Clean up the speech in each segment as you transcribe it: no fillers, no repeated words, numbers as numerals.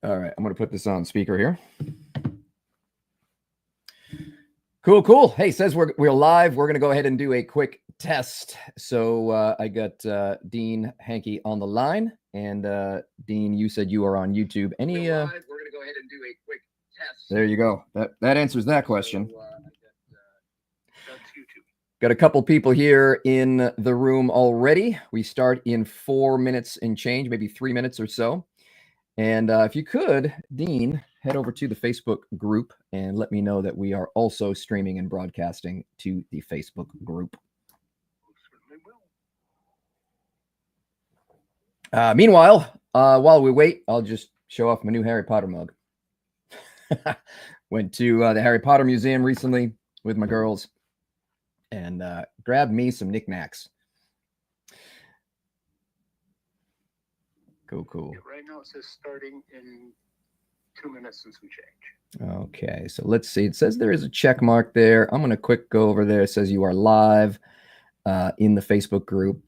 All right, I'm going to put this on speaker here. Cool. Hey, says we're live. We're going to go ahead and do a quick test. So I got Dean Hankey on the line, and Dean, you said you are on YouTube. We're live. We're going to go ahead and do a quick test. There you go. That answers that question. That's YouTube. Got a couple people here in the room already. We start in 4 minutes and change, maybe 3 minutes or so. And if you could, Dean, head over to the Facebook group and let me know that we are also streaming and broadcasting to the Facebook group. Meanwhile, while we wait, I'll just show off my new Harry Potter mug. Went to the Harry Potter Museum recently with my girls and grabbed me some knickknacks. Cool. Right now it says starting in 2 minutes since we change. Okay, so let's see. It says there is a check mark there. I'm going to quick go over there. It says you are live in the Facebook group.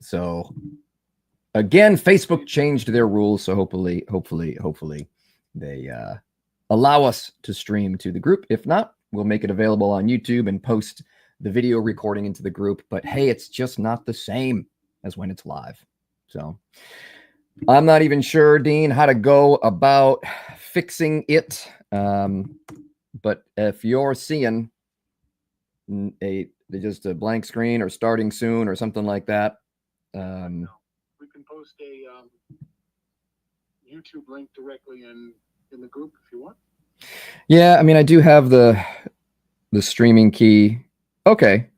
So again, Facebook changed their rules. So hopefully they allow us to stream to the group. If not, we'll make it available on YouTube and post the video recording into the group. But hey, it's just not the same as when it's live. So I'm not even sure, Dean, how to go about fixing it. But if you're seeing just a blank screen or starting soon or something like that, we can post a YouTube link directly in the group if you want. Yeah, I mean, I do have the streaming key. Okay,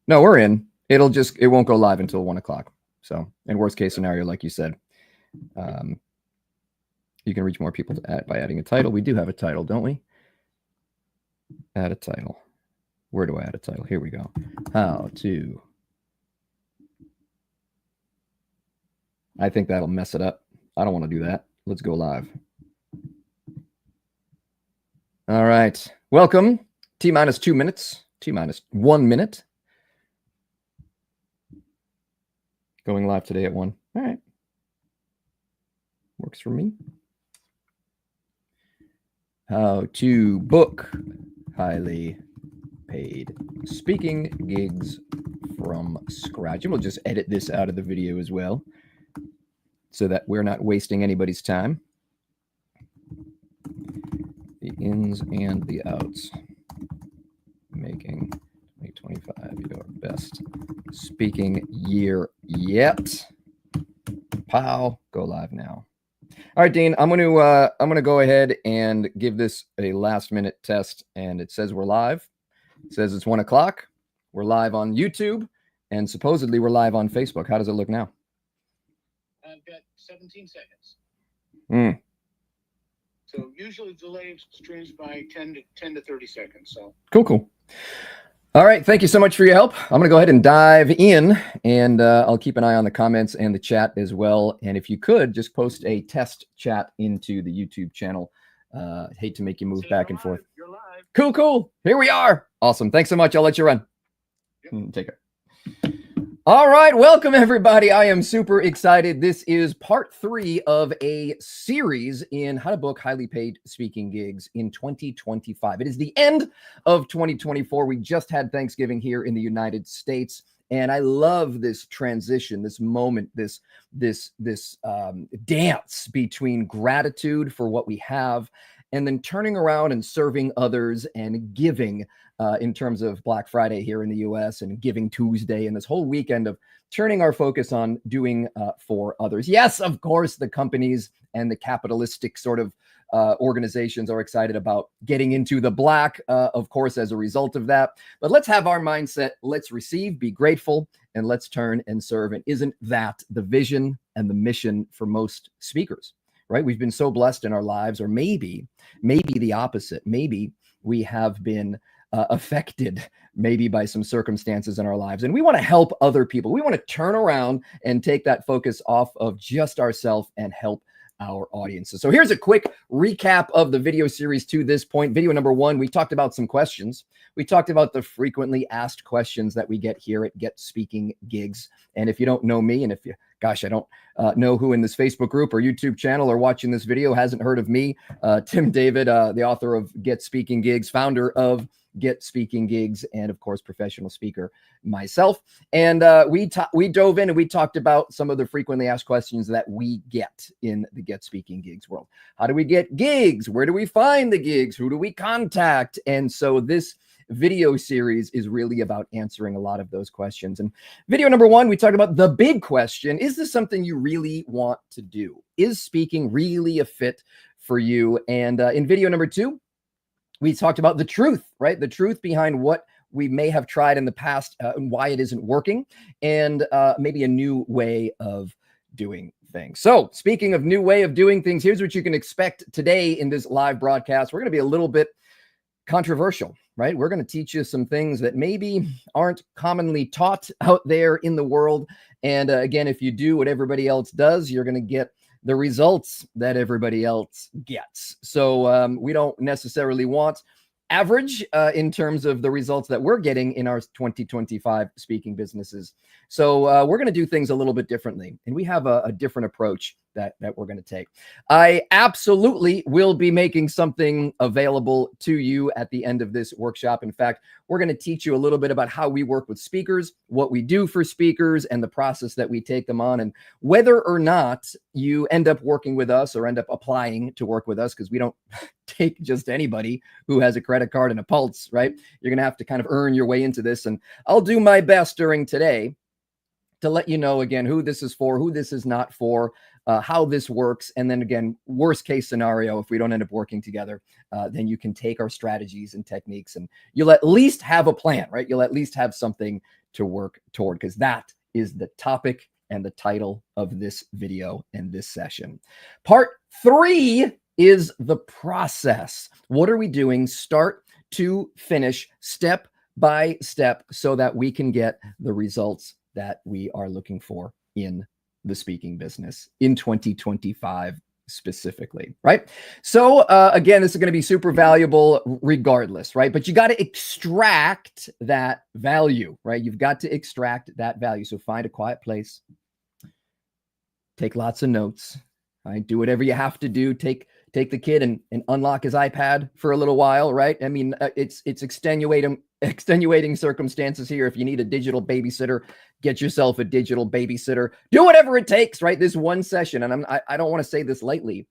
no, we're in. It won't go live until 1 o'clock. So, in worst case scenario, like you said. You can reach more people by adding a title. We do have a title, don't we? Add a title. Where do I add a title? Here we go. How to. I think that'll mess it up. I don't want to do that. Let's go live. All right. Welcome. T-minus 2 minutes. T-minus 1 minute. Going live today at 1. All right. Works for me. How to book highly paid speaking gigs from scratch. And we'll just edit this out of the video as well so that we're not wasting anybody's time. The ins and the outs. Making 2025 your best speaking year yet. Pow, go live now. All right, Dean, I'm going to go ahead and give this a last-minute test, and it says we're live. It says it's 1 o'clock. We're live on YouTube, and supposedly we're live on Facebook. How does it look now? I've got 17 seconds. So usually delay streams by 10 to 30 seconds. So cool. All right. Thank you so much for your help. I'm going to go ahead and dive in, and I'll keep an eye on the comments and the chat as well. And if you could just post a test chat into the YouTube channel. Hate to make you move back and forth. You're live. Cool. Here we are. Awesome. Thanks so much. I'll let you run. Yep. Take care. All right. Welcome, everybody. I am super excited. This is part 3 of a series in how to book highly paid speaking gigs in 2025. It is the end of 2024. We just had Thanksgiving here in the United States. And I love this transition, this moment, this dance between gratitude for what we have and then turning around and serving others and giving in terms of Black Friday here in the US and Giving Tuesday and this whole weekend of turning our focus on doing for others. Yes, of course, the companies and the capitalistic sort of organizations are excited about getting into the black, of course, as a result of that. But let's have our mindset. Let's receive, be grateful, and let's turn and serve. And isn't that the vision and the mission for most speakers, right? We've been so blessed in our lives, or maybe the opposite. Maybe we have been affected maybe by some circumstances in our lives. And we want to help other people. We want to turn around and take that focus off of just ourselves and help our audiences. So here's a quick recap of the video series to this point. Video number 1, we talked about some questions. We talked about the frequently asked questions that we get here at Get Speaking Gigs. And if you don't know me, and if you, gosh, I don't know who in this Facebook group or YouTube channel or watching this video hasn't heard of me, Tim David, the author of Get Speaking Gigs, founder of Get Speaking Gigs, and of course, professional speaker myself. And we dove in and we talked about some of the frequently asked questions that we get in the Get Speaking Gigs world. How do we get gigs? Where do we find the gigs? Who do we contact? And so this video series is really about answering a lot of those questions. And video number 1, we talked about the big question: is this something you really want to do? Is speaking really a fit for you? And in video number 2, we talked about the truth, right? The truth behind what we may have tried in the past and why it isn't working, and maybe a new way of doing things. So speaking of new way of doing things, here's what you can expect today in this live broadcast. We're going to be a little bit controversial, right? We're going to teach you some things that maybe aren't commonly taught out there in the world. And again, if you do what everybody else does, you're going to get the results that everybody else gets. So we don't necessarily want average in terms of the results that we're getting in our 2025 speaking businesses. So we're going to do things a little bit differently, and we have a different approach that we're going to take. I absolutely will be making something available to you at the end of this workshop. In fact, we're going to teach you a little bit about how we work with speakers, what we do for speakers, and the process that we take them on, and whether or not you end up working with us or end up applying to work with us, because we don't take just anybody who has a credit card and a pulse, right? You're going to have to kind of earn your way into this. And I'll do my best during today to let you know, again, who this is for, who this is not for, how this works. And then again, worst case scenario, if we don't end up working together, then you can take our strategies and techniques and you'll at least have a plan, right? You'll at least have something to work toward, because that is the topic and the title of this video and this session. Part 3 is the process. What are we doing start to finish, step by step, so that we can get the results that we are looking for in the speaking business in 2025 specifically, right? So again, this is going to be super valuable regardless, right? But you got to extract that value, right? You've got to extract that value. So find a quiet place, take lots of notes, right? Do whatever you have to do. Take the kid and unlock his iPad for a little while, right? I mean, it's extenuating circumstances here. If you need a digital babysitter, get yourself a digital babysitter. Do whatever it takes, right? This one session, and I don't want to say this lightly,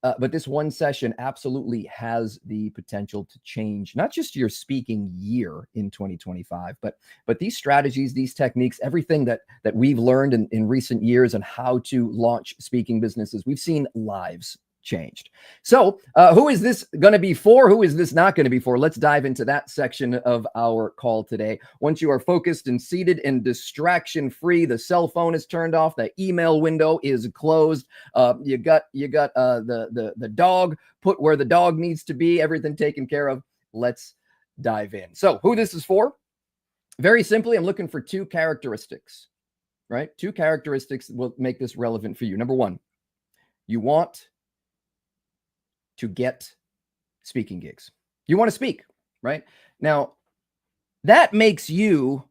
but this one session absolutely has the potential to change not just your speaking year in 2025, but these strategies, these techniques, everything that we've learned in recent years on how to launch speaking businesses. We've seen lives changed. So who is this going to be for? Who is this not going to be for? Let's dive into that section of our call today. Once you are focused and seated and distraction free, the cell phone is turned off, the email window is closed, you got the dog put where the dog needs to be, everything taken care of. Let's dive in. So who this is for? Very simply, I'm looking for 2 characteristics, right? 2 characteristics will make this relevant for you. Number 1, you want to get speaking gigs. You want to speak, right? Now, that makes you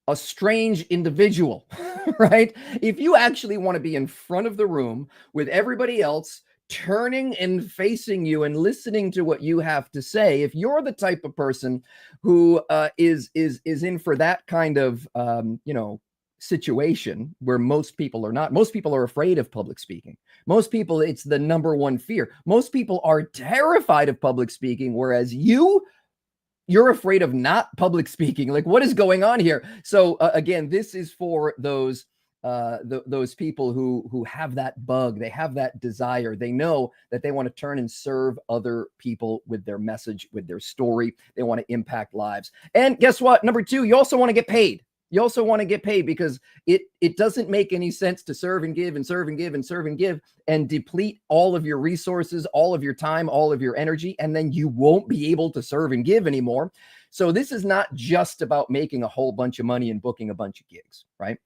a strange individual, right? If you actually want to be in front of the room with everybody else, turning and facing you and listening to what you have to say, if you're the type of person who is in for that kind of situation where most people are not. Most people are afraid of public speaking. Most people, it's the number one fear. Most people are terrified of public speaking, whereas you're afraid of not public speaking. Like, what is going on here? So again, this is for those people who have that bug. They have that desire. They know that they want to turn and serve other people with their message, with their story. They want to impact lives. And guess what? Number 2, you also want to get paid. You also want to get paid, because it doesn't make any sense to serve and give and serve and give and serve and give and deplete all of your resources, all of your time, all of your energy, and then you won't be able to serve and give anymore. So this is not just about making a whole bunch of money and booking a bunch of gigs, right?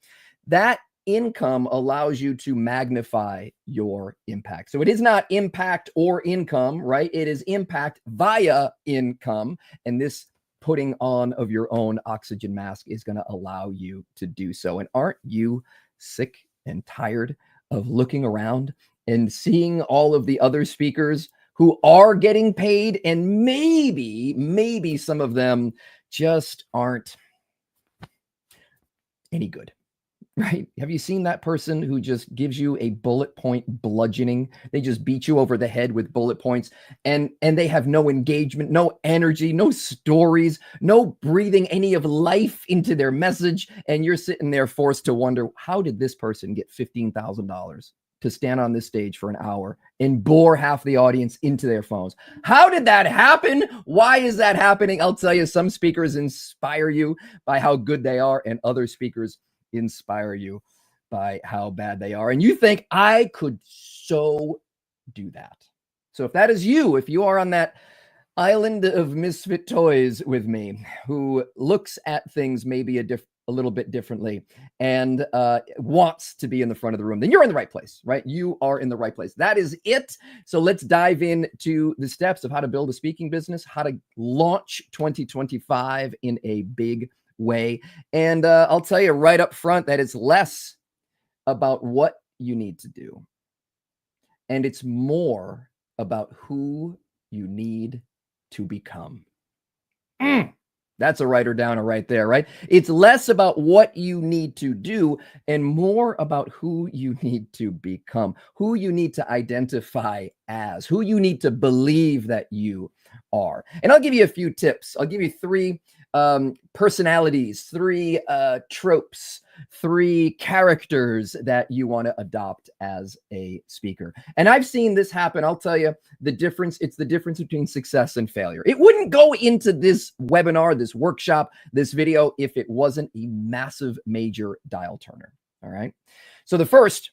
That income allows you to magnify your impact. So it is not impact or income, right? It is impact via income. And this putting on of your own oxygen mask is going to allow you to do so. And aren't you sick and tired of looking around and seeing all of the other speakers who are getting paid, and maybe some of them just aren't any good, right? Have you seen that person who just gives you a bullet point bludgeoning? They just beat you over the head with bullet points, and they have no engagement, no energy, no stories, no breathing any of life into their message. And you're sitting there forced to wonder, how did this person get $15,000 to stand on this stage for an hour and bore half the audience into their phones? How did that happen? Why is that happening? I'll tell you, some speakers inspire you by how good they are, and other speakers inspire you by how bad they are. And you think, I could so do that. So if that is you, if you are on that island of misfit toys with me, who looks at things maybe a little bit differently and wants to be in the front of the room, then you're in the right place, right? You are in the right place. That is it. So let's dive into the steps of how to build a speaking business, how to launch 2025 in a big way. And I'll tell you right up front that it's less about what you need to do, and it's more about who you need to become. That's a writer downer right there, right? It's less about what you need to do and more about who you need to become, who you need to identify as, who you need to believe that you are. And I'll give you a few tips. I'll give you 3 personalities, 3 tropes, 3 characters that you want to adopt as a speaker. And I've seen this happen. I'll tell you the difference. It's the difference between success and failure. It wouldn't go into this webinar, this workshop, this video if it wasn't a massive, major dial turner. All right. So the first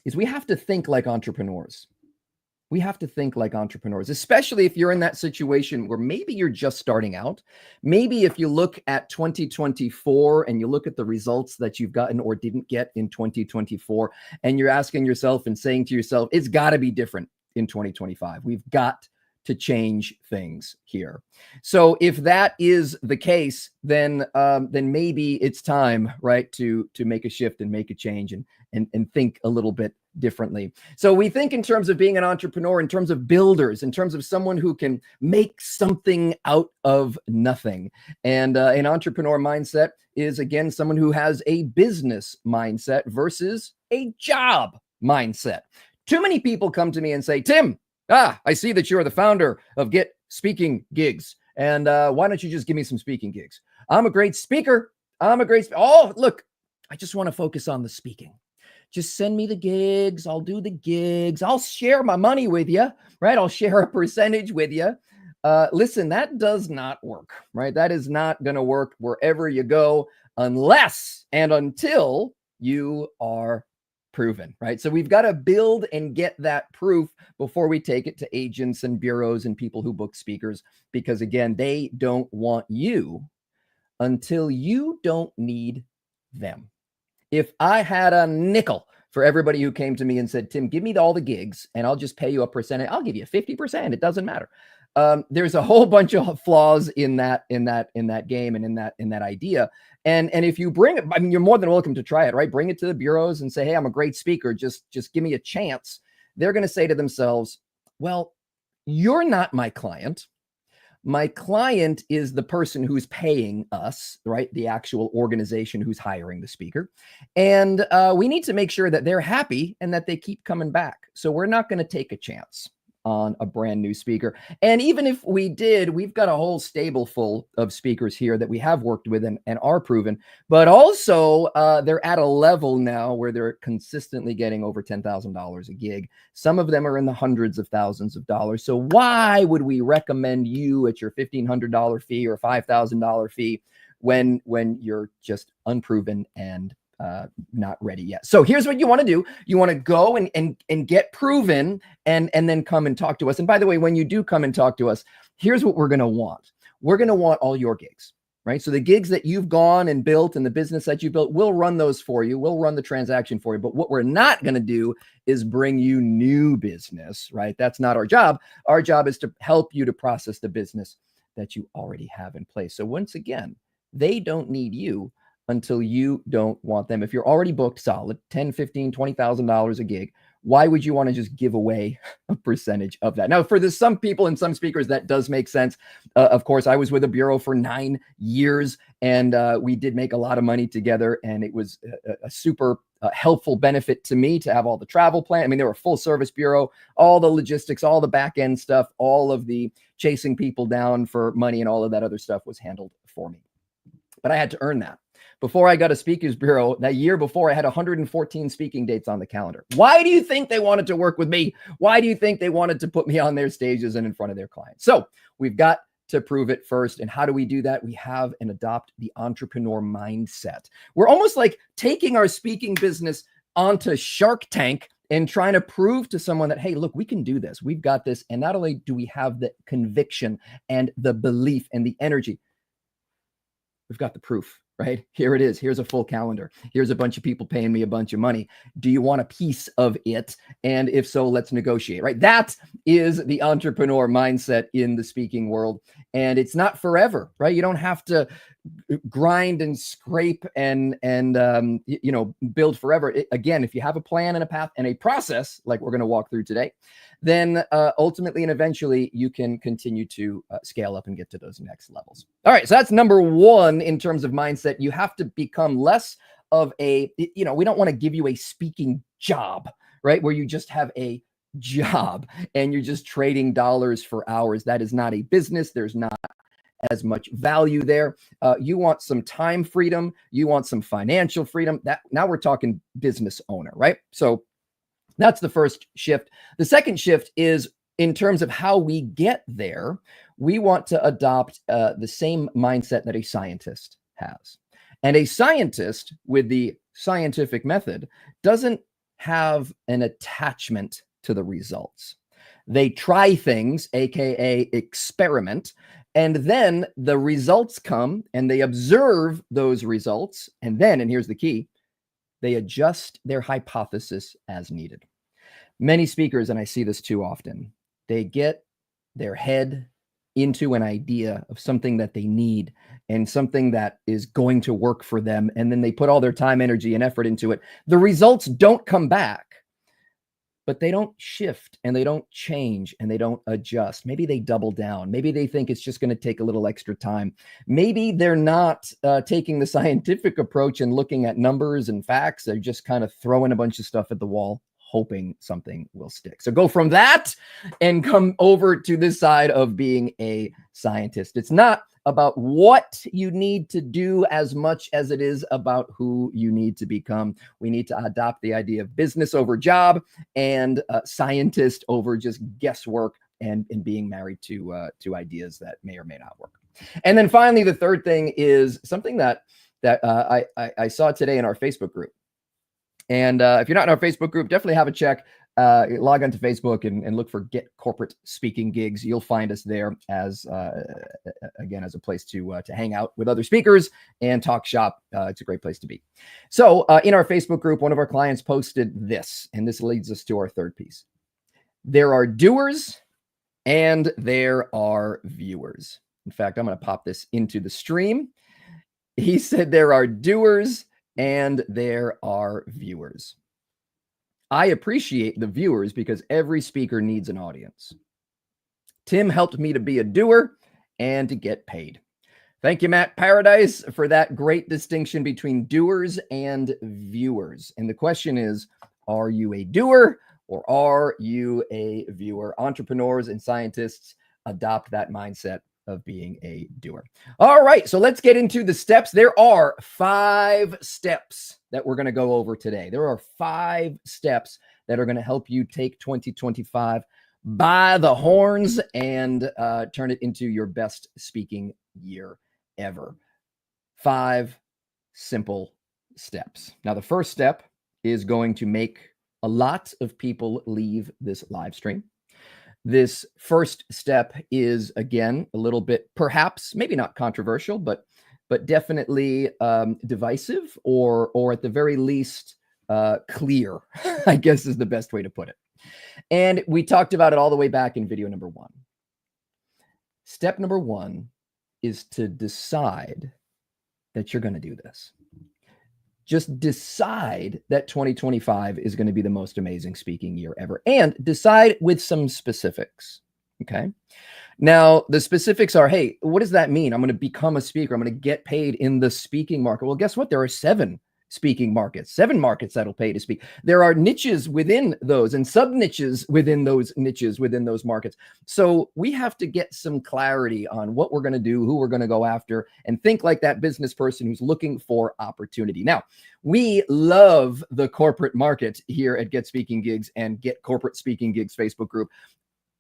is we have to think like entrepreneurs. We have to think like entrepreneurs, especially if you're in that situation where maybe you're just starting out. Maybe if you look at 2024 and you look at the results that you've gotten or didn't get in 2024, and you're asking yourself and saying to yourself, it's got to be different in 2025. We've got to change things here. So if that is the case, then maybe it's time, right, to make a shift and make a change and think a little bit differently. So we think in terms of being an entrepreneur, in terms of builders, in terms of someone who can make something out of nothing. And an entrepreneur mindset is, again, someone who has a business mindset versus a job mindset. Too many people come to me and say, Tim, I see that you're the founder of Get Speaking Gigs. And why don't you just give me some speaking gigs? I'm a great speaker. Oh, look, I just want to focus on the speaking. Just send me the gigs. I'll do the gigs. I'll share my money with you, right? I'll share a percentage with you. Listen, that does not work, right? That is not going to work wherever you go unless and until you are proven, right? So we've got to build and get that proof before we take it to agents and bureaus and people who book speakers, because again, they don't want you until you don't need them. If I had a nickel for everybody who came to me and said, Tim, give me all the gigs and I'll just pay you a percentage. I'll give you 50%. It doesn't matter. There's a whole bunch of flaws in that game and in that idea. And if you bring it, I mean, you're more than welcome to try it, right? Bring it to the bureaus and say, hey, I'm a great speaker. Just give me a chance. They're going to say to themselves, well, you're not my client. My client is the person who's paying us, right? The actual organization who's hiring the speaker. And we need to make sure that they're happy and that they keep coming back. So we're not going to take a chance on a brand new speaker. And even if we did, we've got a whole stable full of speakers here that we have worked with and are proven, but also they're at a level now where they're consistently getting over $10,000 a gig. Some of them are in the hundreds of thousands of dollars. So why would we recommend you at your $1,500 fee or $5,000 fee when you're just unproven and not ready yet? So here's what you want to do. You want to go and get proven and then come and talk to us. And by the way, when you do come and talk to us, here's what we're going to want. We're going to want all your gigs. right? So the gigs that you've gone and built and the business that you built, we'll run those for you. We'll run the transaction for you. But what we're not going to do is bring you new business, right? That's not our job. Our job is to help you to process the business that you already have in place. So once again, they don't need you until you don't want them. If you're already booked solid, $10, $15, $20,000 a gig, why would you want to just give away a percentage of that? Now, for some people and some speakers, that does make sense. Of course, I was with a bureau for 9 years, and we did make a lot of money together, and it was a super helpful benefit to me to have all the travel plan. I mean, they were a full service bureau, all the logistics, all the back end stuff, all of the chasing people down for money and all of that other stuff was handled for me. But I had to earn that. Before I got a speakers bureau, that year before, I had 114 speaking dates on the calendar. Why do you think they wanted to work with me? Why do you think they wanted to put me on their stages and in front of their clients? So we've got to prove it first. And how do we do that? We have and adopt the entrepreneur mindset. We're almost like taking our speaking business onto Shark Tank and trying to prove to someone that, hey, look, we can do this. We've got this. And not only do we have the conviction and the belief and the energy, we've got the proof, right? Here it is. Here's a full calendar. Here's a bunch of people paying me a bunch of money. Do you want a piece of it? And if so, let's negotiate, right? That is the entrepreneur mindset in the speaking world. And it's not forever, right? You don't have to grind and scrape and build forever. Again, if you have a plan and a path and a process, like we're going to walk through today, then ultimately and eventually you can continue to scale up and get to those next levels. All right. So that's number one in terms of mindset. You have to become less of we don't want to give you a speaking job, right? Where you just have a job and you're just trading dollars for hours. That is not a business. There's not as much value there. You want some time freedom. You want some financial freedom. That now we're talking business owner, right? So that's the first shift. The second shift is in terms of how we get there. We want to adopt the same mindset that a scientist has. And a scientist with the scientific method doesn't have an attachment to the results. They try things, AKA experiment, and then the results come and they observe those results. And then, and here's the key, they adjust their hypothesis as needed. Many speakers, and I see this too often, they get their head into an idea of something that they need and something that is going to work for them. And then they put all their time, energy, and effort into it. The results don't come back, but they don't shift and they don't change and they don't adjust. Maybe they double down. Maybe they think it's just going to take a little extra time. Maybe they're not taking the scientific approach and looking at numbers and facts. They're just kind of throwing a bunch of stuff at the wall, hoping something will stick. So go from that and come over to this side of being a scientist. It's not about what you need to do as much as it is about who you need to become. We need to adopt the idea of business over job and scientist over just guesswork and being married to ideas that may or may not work. And then finally, the third thing is something that I saw today in our Facebook group. And if you're not in our Facebook group, definitely have a check. Log onto Facebook and look for Get Corporate Speaking Gigs. You'll find us there as a place to hang out with other speakers and talk shop. It's a great place to be. So in our Facebook group, one of our clients posted this, and this leads us to our third piece. There are doers and there are viewers. In fact, I'm going to pop this into the stream. He said there are doers and there are viewers. I appreciate the viewers because every speaker needs an audience. Tim helped me to be a doer and to get paid. Thank you, Matt Paradise, for that great distinction between doers and viewers. And the question is, are you a doer or are you a viewer? Entrepreneurs and scientists adopt that mindset of being a doer. All right, so let's get into the steps. There are 5 steps that we're going to go over today. There are 5 steps that are going to help you take 2025 by the horns and turn it into your best speaking year ever. 5 simple steps. Now, the first step is going to make a lot of people leave this live stream. This first step is, again, a little bit, perhaps, maybe not controversial, but but definitely divisive, or at the very least clear, I guess is the best way to put it. And we talked about it all the way back in video number 1. Step number 1 is to decide that you're going to do this. Just decide that 2025 is going to be the most amazing speaking year ever, and decide with some specifics. Okay. Now, the specifics are, hey, what does that mean? I'm going to become a speaker. I'm going to get paid in the speaking market. Well, guess what? There are 7 speaking markets, 7 markets that'll pay to speak. There are niches within those and sub niches within those niches within those markets. So we have to get some clarity on what we're going to do, who we're going to go after, and think like that business person who's looking for opportunity. Now, we love the corporate market here at Get Speaking Gigs and Get Corporate Speaking Gigs Facebook group.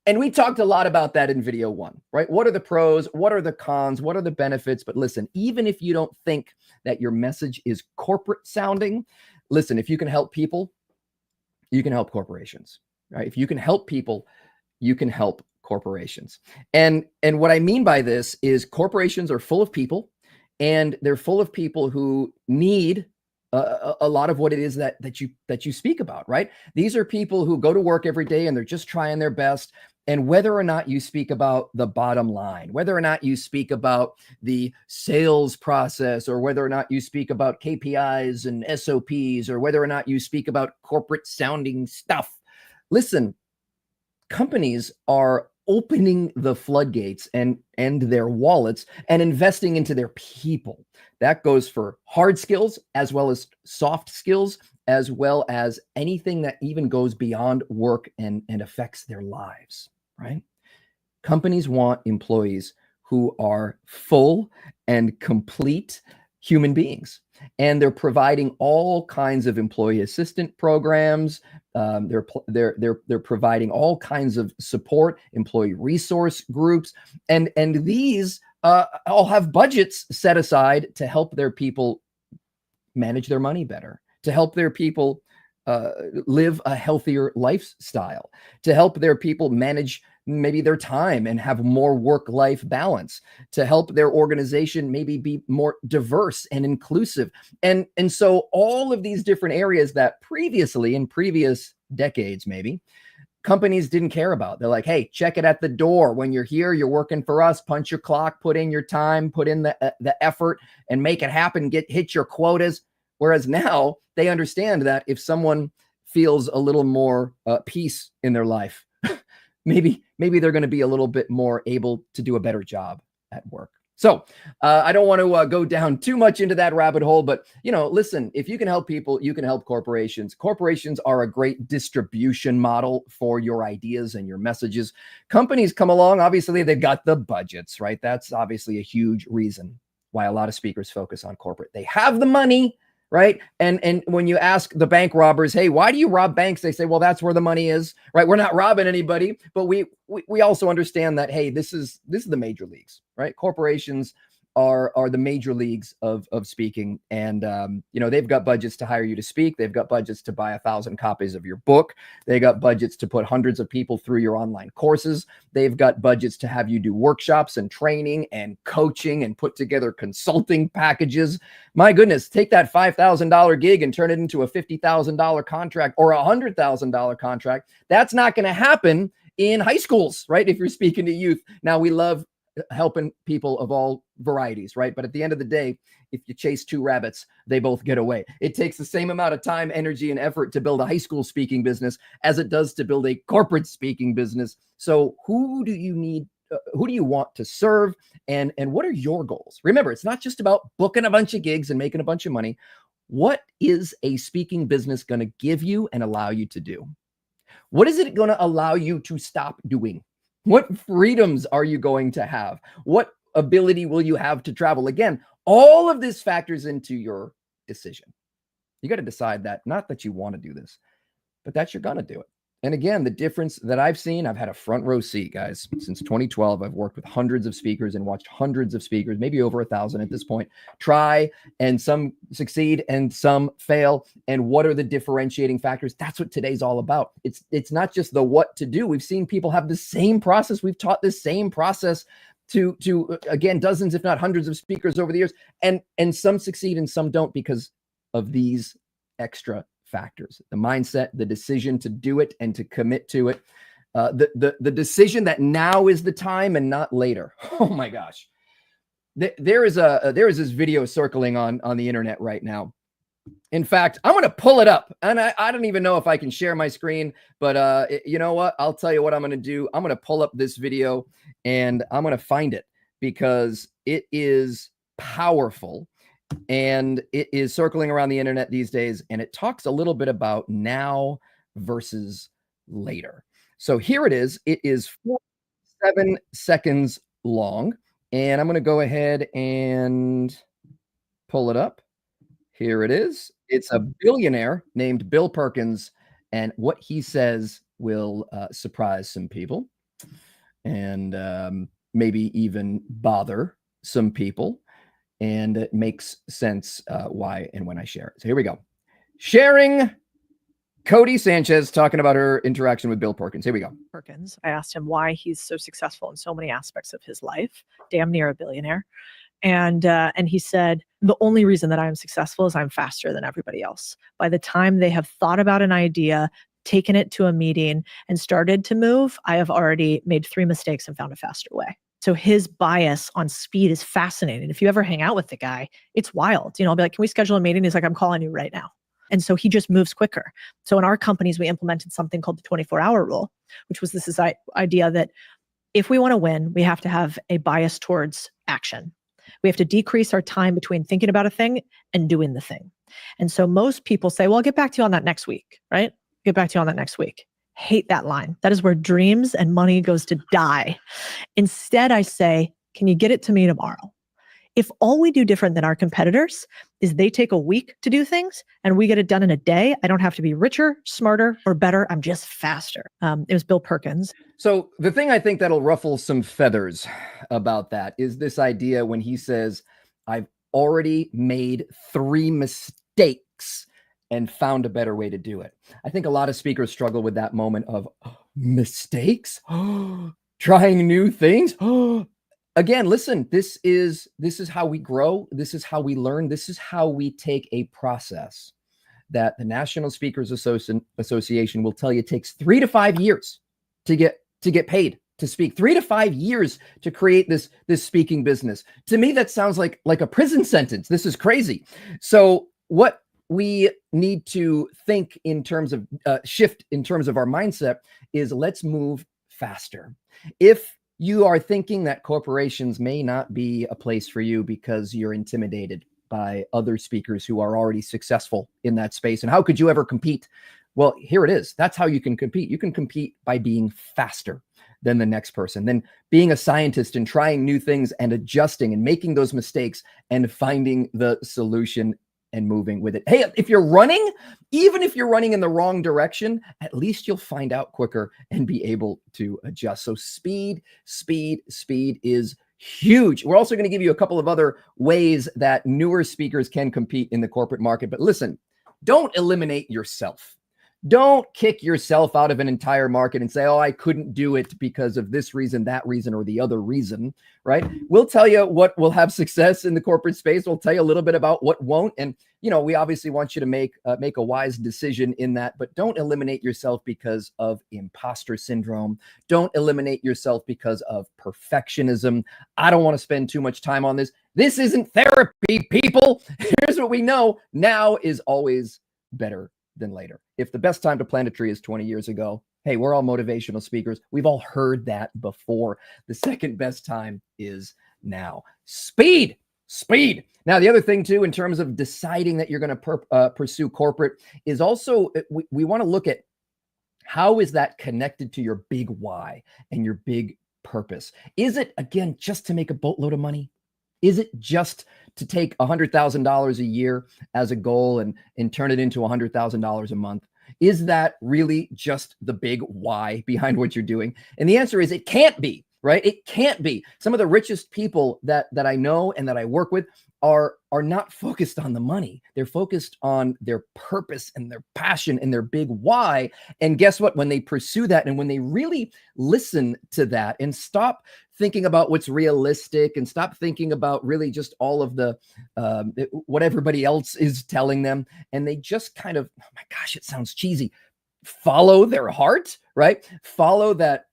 And we talked a lot about that in video 1, right? What are the pros? What are the cons? What are the benefits? But listen, even if you don't think that your message is corporate sounding, listen, if you can help people, you can help corporations, right? If you can help people, you can help corporations. And what I mean by this is corporations are full of people, and they're full of people who need a lot of what it is that you speak about, right? These are people who go to work every day and they're just trying their best. And whether or not you speak about the bottom line, whether or not you speak about the sales process, or whether or not you speak about KPIs and SOPs, or whether or not you speak about corporate sounding stuff, listen, companies are opening the floodgates and their wallets and investing into their people. That goes for hard skills as well as soft skills, as well as anything that even goes beyond work and affects their lives, right? Companies want employees who are full and complete human beings, and they're providing all kinds of employee assistant programs. They're providing all kinds of support, employee resource groups, and these all have budgets set aside to help their people manage their money better, to help their people live a healthier lifestyle, to help their people manage maybe their time and have more work-life balance, to help their organization maybe be more diverse and inclusive. And so all of these different areas that previously, in previous decades maybe, companies didn't care about. They're like, hey, check it at the door. When you're here, you're working for us, punch your clock, put in your time, put in the effort, and make it happen, hit your quotas. Whereas now they understand that if someone feels a little more peace in their life, maybe they're going to be a little bit more able to do a better job at work. So I don't want to go down too much into that rabbit hole, but listen, if you can help people, you can help corporations. Corporations are a great distribution model for your ideas and your messages. Companies come along, obviously they've got the budgets, right? That's obviously a huge reason why a lot of speakers focus on corporate. They have the money, right? And when you ask the bank robbers, hey, why do you rob banks? They say, well, that's where the money is, right? We're not robbing anybody, but we also understand that, hey, this is the major leagues, right? Corporations are the major leagues of speaking. And, they've got budgets to hire you to speak. They've got budgets to buy 1,000 copies of your book. They got budgets to put hundreds of people through your online courses. They've got budgets to have you do workshops and training and coaching and put together consulting packages. My goodness, take that $5,000 gig and turn it into a $50,000 contract or a $100,000 contract. That's not going to happen in high schools, right? If you're speaking to youth. Now, we love helping people of all varieties, right? But at the end of the day, if you chase 2 rabbits, they both get away. It takes the same amount of time, energy, and effort to build a high school speaking business as it does to build a corporate speaking business. So who do you want to serve? And what are your goals? Remember, it's not just about booking a bunch of gigs and making a bunch of money. What is a speaking business going to give you and allow you to do? What is it going to allow you to stop doing? What freedoms are you going to have? What ability will you have to travel? Again, all of this factors into your decision. You got to decide that, not that you want to do this, but that you're going to do it. And again, the difference that I've seen, I've had a front row seat, guys. Since 2012, I've worked with hundreds of speakers and watched hundreds of speakers, maybe over 1,000 at this point, try, and some succeed and some fail. And what are the differentiating factors? That's what today's all about. It's not just the what to do. We've seen people have the same process. We've taught this same process to again, dozens, if not hundreds of speakers over the years. And some succeed and some don't because of these extra factors: the mindset, the decision to do it and to commit to it, the decision that now is the time and not later. Oh my gosh. There is this video circling on the internet right now. In fact, I'm going to pull it up, and I don't even know if I can share my screen, but you know what? I'll tell you what I'm going to do. I'm going to pull up this video and I'm going to find it because it is powerful and it is circling around the internet these days. And it talks a little bit about now versus later. So here it is. It is 7 seconds long. And I'm going to go ahead and pull it up. Here it is. It's a billionaire named Bill Perkins, and what he says will surprise some people and maybe even bother some people. And it makes sense why and when I share it. So here we go. Sharing Cody Sanchez talking about her interaction with Bill Perkins. Here we go. Perkins. I asked him why he's so successful in so many aspects of his life, damn near a billionaire. And he said, the only reason that I'm successful is I'm faster than everybody else. By the time they have thought about an idea, taken it to a meeting, and started to move, I have already made 3 mistakes and found a faster way. So his bias on speed is fascinating. If you ever hang out with the guy, it's wild. I'll be like, can we schedule a meeting? He's like, I'm calling you right now. And so he just moves quicker. So in our companies, we implemented something called the 24-hour rule, which was this idea that if we want to win, we have to have a bias towards action. We have to decrease our time between thinking about a thing and doing the thing. And so most people say, well, I'll get back to you on that next week, right? Get back to you on that next week. Hate that line. That is where dreams and money goes to die. Instead, I say, can you get it to me tomorrow? If all we do different than our competitors is they take a week to do things and we get it done in a day, I don't have to be richer, smarter, or better. I'm just faster. It was Bill Perkins. So the thing I think that'll ruffle some feathers about that is this idea when he says, I've already made 3 mistakes and found a better way to do it. I think a lot of speakers struggle with that moment of mistakes, trying new things. Again, listen, this is how we grow. This is how we learn. This is how we take a process that the National Speakers Association will tell you takes 3 to 5 years to get paid to speak. 3 to 5 years to create this speaking business. To me, that sounds like a prison sentence. This is crazy. So what we need to think in terms of shift in terms of our mindset is let's move faster. If you are thinking that corporations may not be a place for you because you're intimidated by other speakers who are already successful in that space, and how could you ever compete? Well, here it is. That's how you can compete. You can compete by being faster than the next person, then being a scientist and trying new things and adjusting and making those mistakes and finding the solution and moving with it. Hey, if you're running, even if you're running in the wrong direction, at least you'll find out quicker and be able to adjust. So speed is huge. We're also going to give you a couple of other ways that newer speakers can compete in the corporate market. But listen, don't eliminate yourself. Don't kick yourself out of an entire market and say, oh, I couldn't do it because of this reason, that reason, or the other reason, right? We'll tell you what will have success in the corporate space. We'll tell you a little bit about what won't. And, we obviously want you to make a wise decision in that, but don't eliminate yourself because of imposter syndrome. Don't eliminate yourself because of perfectionism. I don't want to spend too much time on this. This isn't therapy, people. Here's what we know. Now is always better than later. If the best time to plant a tree is 20 years ago, hey, we're all motivational speakers. We've all heard that before. The second best time is now. Speed. Now, the other thing too, in terms of deciding that you're going to pursue corporate is also, we want to look at how is that connected to your big why and your big purpose. Is it, again, just to make a boatload of money? Is it just to take $100,000 a year as a goal and turn it into $100,000 a month? Is that really just the big why behind what you're doing? And the answer is it can't be, right? It can't be. Some of the richest people that I know and that I work with are not focused on the money. They're focused on their purpose and their passion and their big why. And guess what? When they pursue that and when they really listen to that and stop thinking about what's realistic and stop thinking about really just all of the what everybody else is telling them, and they just kind of, oh my gosh, it sounds cheesy, follow their heart, right? Follow that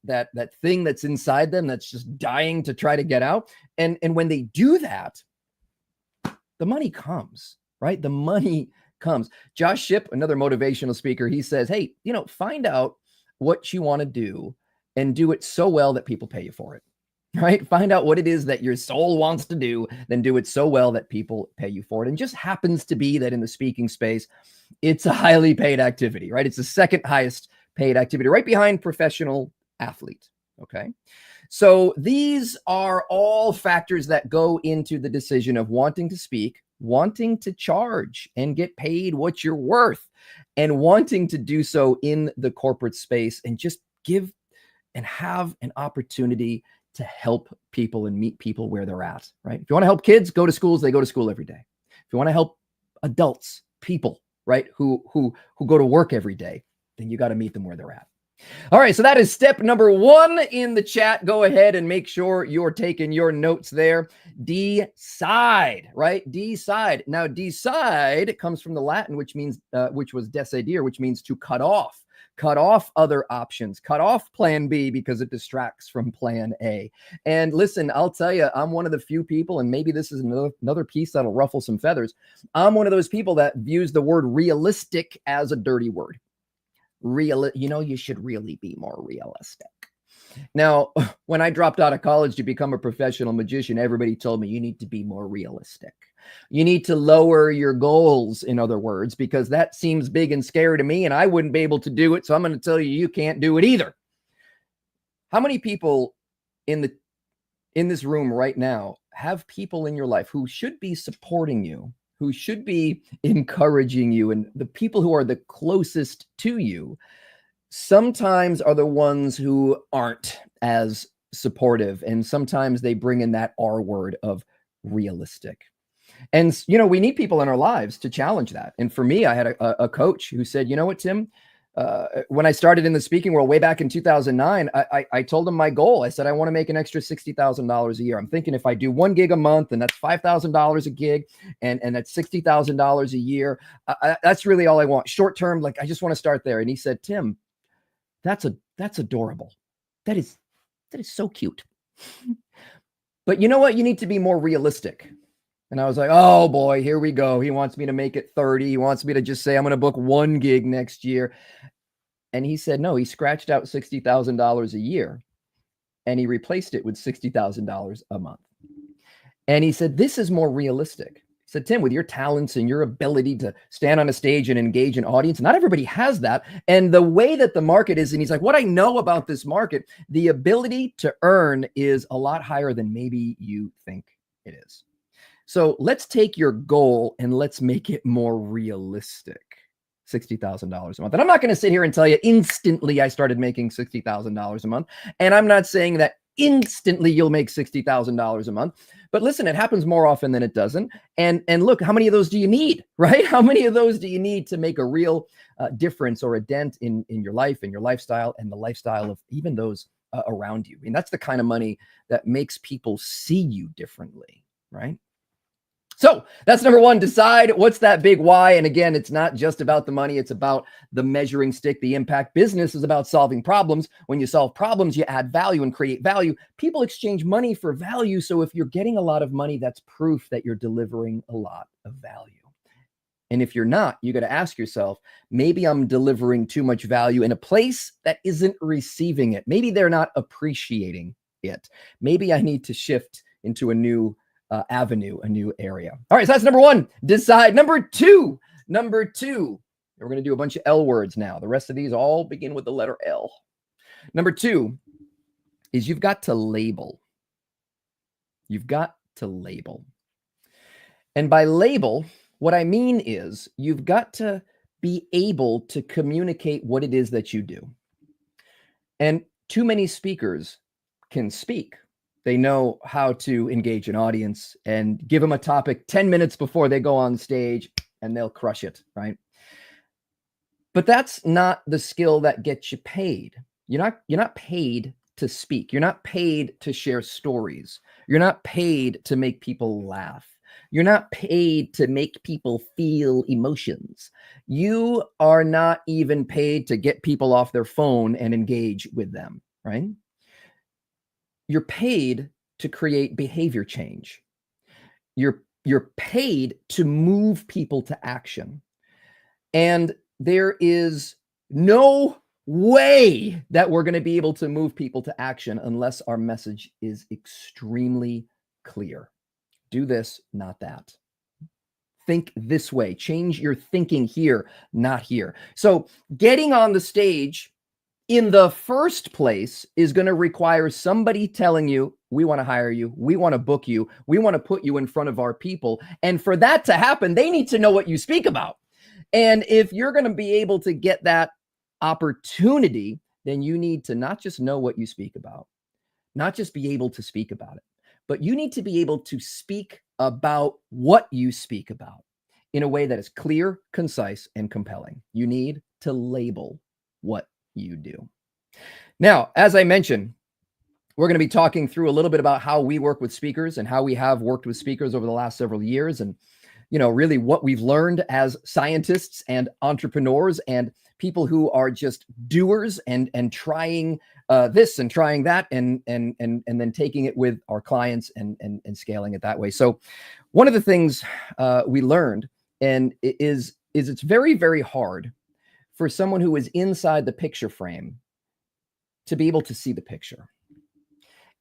thing that's inside them that's just dying to try to get out. And when they do that, the money comes, right? The money comes. Josh Shipp, another motivational speaker, he says, hey, find out what you want to do and do it so well that people pay you for it, right? Find out what it is that your soul wants to do, then do it so well that people pay you for it. And just happens to be that in the speaking space, it's a highly paid activity, right? It's the second highest paid activity, right behind professional athlete, okay? So these are all factors that go into the decision of wanting to speak, wanting to charge and get paid what you're worth, and wanting to do so in the corporate space and just give and have an opportunity to help people and meet people where they're at, right? If you want to help kids go to schools, they go to school every day. If you want to help adults, people, right, who go to work every day, then you got to meet them where they're at. All right, so that is step number 1 in the chat. Go ahead and make sure you're taking your notes there. Decide, right? Decide. Now, decide comes from the Latin, which means, which was decidere, which means to cut off. Cut off other options. Cut off plan B because it distracts from plan A. And listen, I'll tell you, I'm one of the few people, and maybe this is another piece that'll ruffle some feathers. I'm one of those people that views the word realistic as a dirty word. You should really be more realistic. Now, when I dropped out of college to become a professional magician, everybody told me you need to be more realistic. You need to lower your goals, in other words, because that seems big and scary to me and I wouldn't be able to do it. So I'm going to tell you, you can't do it either. How many people in this room right now have people in your life who should be supporting you, who should be encouraging you, and the people who are the closest to you sometimes are the ones who aren't as supportive, and sometimes they bring in that R word of realistic. And we need people in our lives to challenge that. And for me, I had a coach who said, you know what, Tim, when I started in the speaking world way back in 2009, I told him my goal. I said, I want to make an extra $60,000 a year. I'm thinking if I do 1 gig a month, and that's $5,000 a gig, and that's $60,000 a year, that's really all I want. Short term, like I just want to start there. And he said, Tim, that's adorable. That is so cute. But you know what? You need to be more realistic. And I was like, oh boy, here we go. He wants me to make it 30. He wants me to just say I'm going to book 1 gig next year. And he said, no, he scratched out $60,000 a year and he replaced it with $60,000 a month. And he said, this is more realistic. He said, Tim, with your talents and your ability to stand on a stage and engage an audience, not everybody has that. And the way that the market is, and he's like, what I know about this market, the ability to earn is a lot higher than maybe you think it is. So let's take your goal and let's make it more realistic. $60,000 a month. And I'm not going to sit here and tell you instantly I started making $60,000 a month. And I'm not saying that instantly you'll make $60,000 a month. But listen, it happens more often than it doesn't. And look, how many of those do you need, right? How many of those do you need to make a real difference or a dent in your life and your lifestyle and the lifestyle of even those around you? I mean, that's the kind of money that makes people see you differently, right? So that's number 1, decide what's that big why. And again, it's not just about the money. It's about the measuring stick, the impact. Business is about solving problems. When you solve problems, you add value and create value. People exchange money for value. So if you're getting a lot of money, that's proof that you're delivering a lot of value. And if you're not, you got to ask yourself, maybe I'm delivering too much value in a place that isn't receiving it. Maybe they're not appreciating it. Maybe I need to shift into a new avenue, a new area. All right, so that's number 1, decide. Number two, we're going to do a bunch of L words now. The rest of these all begin with the letter L. Number 2 is you've got to label. You've got to label. And by label, what I mean is you've got to be able to communicate what it is that you do. And too many speakers can speak. They know how to engage an audience and give them a topic 10 minutes before they go on stage and they'll crush it, right? But that's not the skill that gets you paid. You're not paid to speak. You're not paid to share stories. You're not paid to make people laugh. You're not paid to make people feel emotions. You are not even paid to get people off their phone and engage with them, right? You're paid to create behavior change. You're paid to move people to action. And there is no way that we're going to be able to move people to action unless our message is extremely clear. Do this, not that. Think this way. Change your thinking here, not here. So getting on the stage in the first place is going to require somebody telling you, we want to hire you, we want to book you, we want to put you in front of our people. And for that to happen, they need to know what you speak about. And if you're going to be able to get that opportunity, then you need to not just know what you speak about, not just be able to speak about it, but you need to be able to speak about what you speak about in a way that is clear, concise, and compelling. You need to label what you do. Now, as I mentioned, we're going to be talking through a little bit about how we work with speakers and how we have worked with speakers over the last several years, and really what we've learned as scientists and entrepreneurs and people who are just doers and trying this and trying that and then taking it with our clients and scaling it that way. So one of the things we learned is it's very, very hard for someone who is inside the picture frame to be able to see the picture.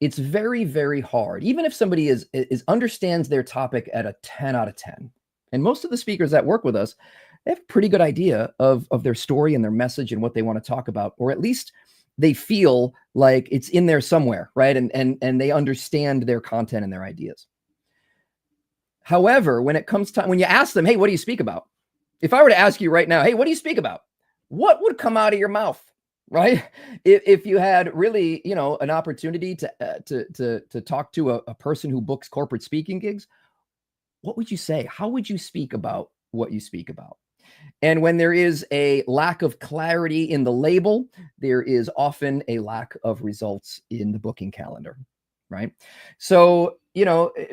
It's very, very hard, even if somebody is understands their topic at a 10 out of 10. And most of the speakers that work with us, they have a pretty good idea of their story and their message and what they want to talk about, or at least they feel like it's in there somewhere, right? And they understand their content and their ideas. However, when it comes time, when you ask them, hey, what do you speak about? If I were to ask you right now, hey, what do you speak about? What would come out of your mouth, right? If you had really, an opportunity to talk to a person who books corporate speaking gigs, what would you say? How would you speak about what you speak about? And when there is a lack of clarity in the label, there is often a lack of results in the booking calendar, right? So,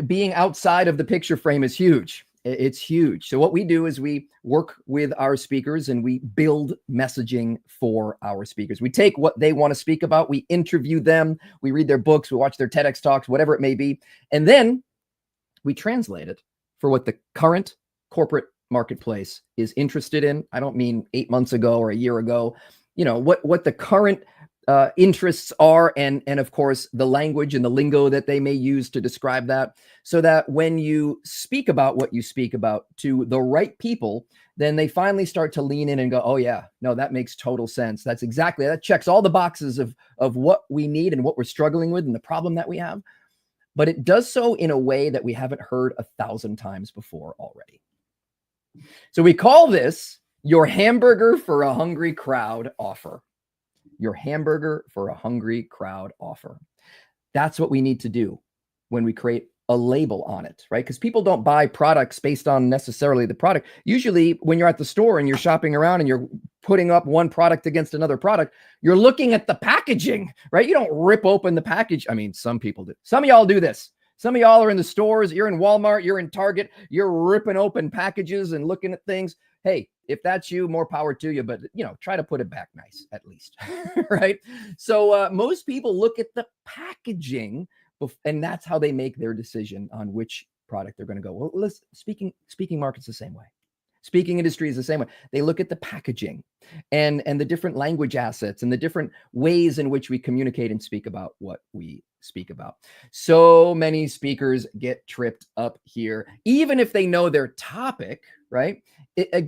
being outside of the picture frame is huge. It's huge. So what we do is we work with our speakers and we build messaging for our speakers. We take what they want to speak about, we interview them, we read their books, we watch their TEDx talks, whatever it may be, and then we translate it for what the current corporate marketplace is interested in. I don't mean 8 months ago or a year ago, what the current interests are, and of course the language and the lingo that they may use to describe that, so that when you speak about what you speak about to the right people, then they finally start to lean in and go, oh yeah, no, that makes total sense. That checks all the boxes of what we need and what we're struggling with and the problem that we have. But it does so in a way that we haven't heard 1,000 times before already. So we call this your hamburger for a hungry crowd offer. Your hamburger for a hungry crowd offer. That's what we need to do when we create a label on it, right? Because people don't buy products based on necessarily the product. Usually when you're at the store and you're shopping around and you're putting up one product against another product, you're looking at the packaging, right? You don't rip open the package. I mean, some people do. Some of y'all do this. Some of y'all are in the stores, you're in Walmart, you're in Target, you're ripping open packages and looking at things. Hey, if that's you, more power to you, but try to put it back nice at least, right? So most people look at the packaging and that's how they make their decision on which product they're going to go. Well, listen, speaking market's the same way. Speaking industry is the same way. They look at the packaging and the different language assets and the different ways in which we communicate and speak about what we speak about. So many speakers get tripped up here, even if they know their topic, right? It's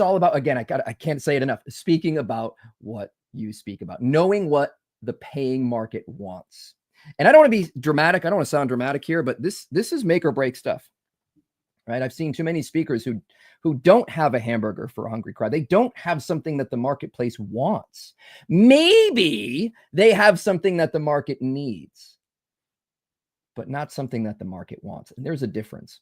all about, again, I can't say it enough. Speaking about what you speak about, knowing what the paying market wants. And I don't want to be dramatic. I don't want to sound dramatic here, but this is make or break stuff. right? I've seen too many speakers who don't have a hamburger for a hungry crowd. They don't have something that the marketplace wants. Maybe they have something that the market needs, but not something that the market wants. And there's a difference.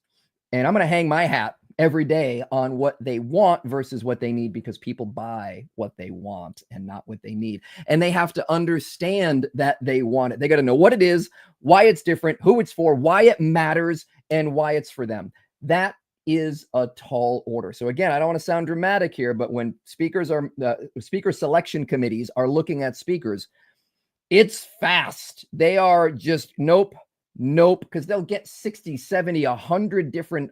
And I'm going to hang my hat every day on what they want versus what they need, because people buy what they want and not what they need. And they have to understand that they want it. They got to know what it is, why it's different, who it's for, why it matters, and why it's for them. That is a tall order. So again, I don't want to sound dramatic here, but when speakers are speaker selection committees are looking at speakers, it's fast. They are just nope, because they'll get 60, 70, 100 different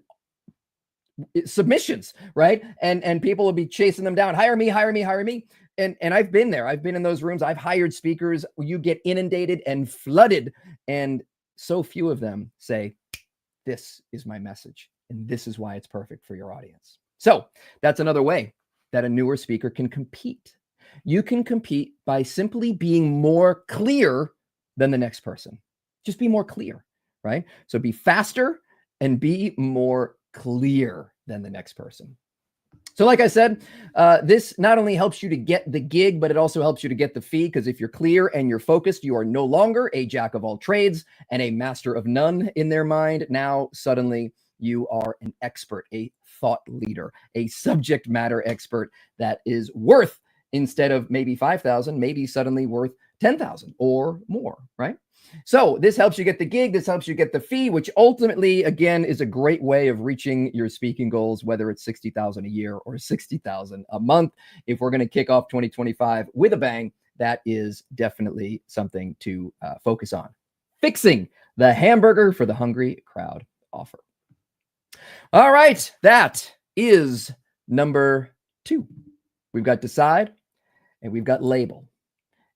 submissions, right? And people will be chasing them down. Hire me. And I've been there. I've been in those rooms. I've hired speakers. You get inundated and flooded. And so few of them say, this is my message, and this is why it's perfect for your audience. So that's another way that a newer speaker can compete. You can compete by simply being more clear than the next person. Just be more clear, right? So be faster and be more clear than the next person. So like I said, this not only helps you to get the gig, but it also helps you to get the fee, because if you're clear and you're focused, you are no longer a jack of all trades and a master of none in their mind. Now, suddenly, you are an expert, a thought leader, a subject matter expert that is worth, instead of maybe 5,000, maybe suddenly worth 10,000 or more, right? So this helps you get the gig. This helps you get the fee, which ultimately, again, is a great way of reaching your speaking goals, whether it's 60,000 a year or 60,000 a month. If we're going to kick off 2025 with a bang, that is definitely something to focus on. Fixing the hamburger for the hungry crowd offer. All right, that is number 2. We've got decide and we've got label.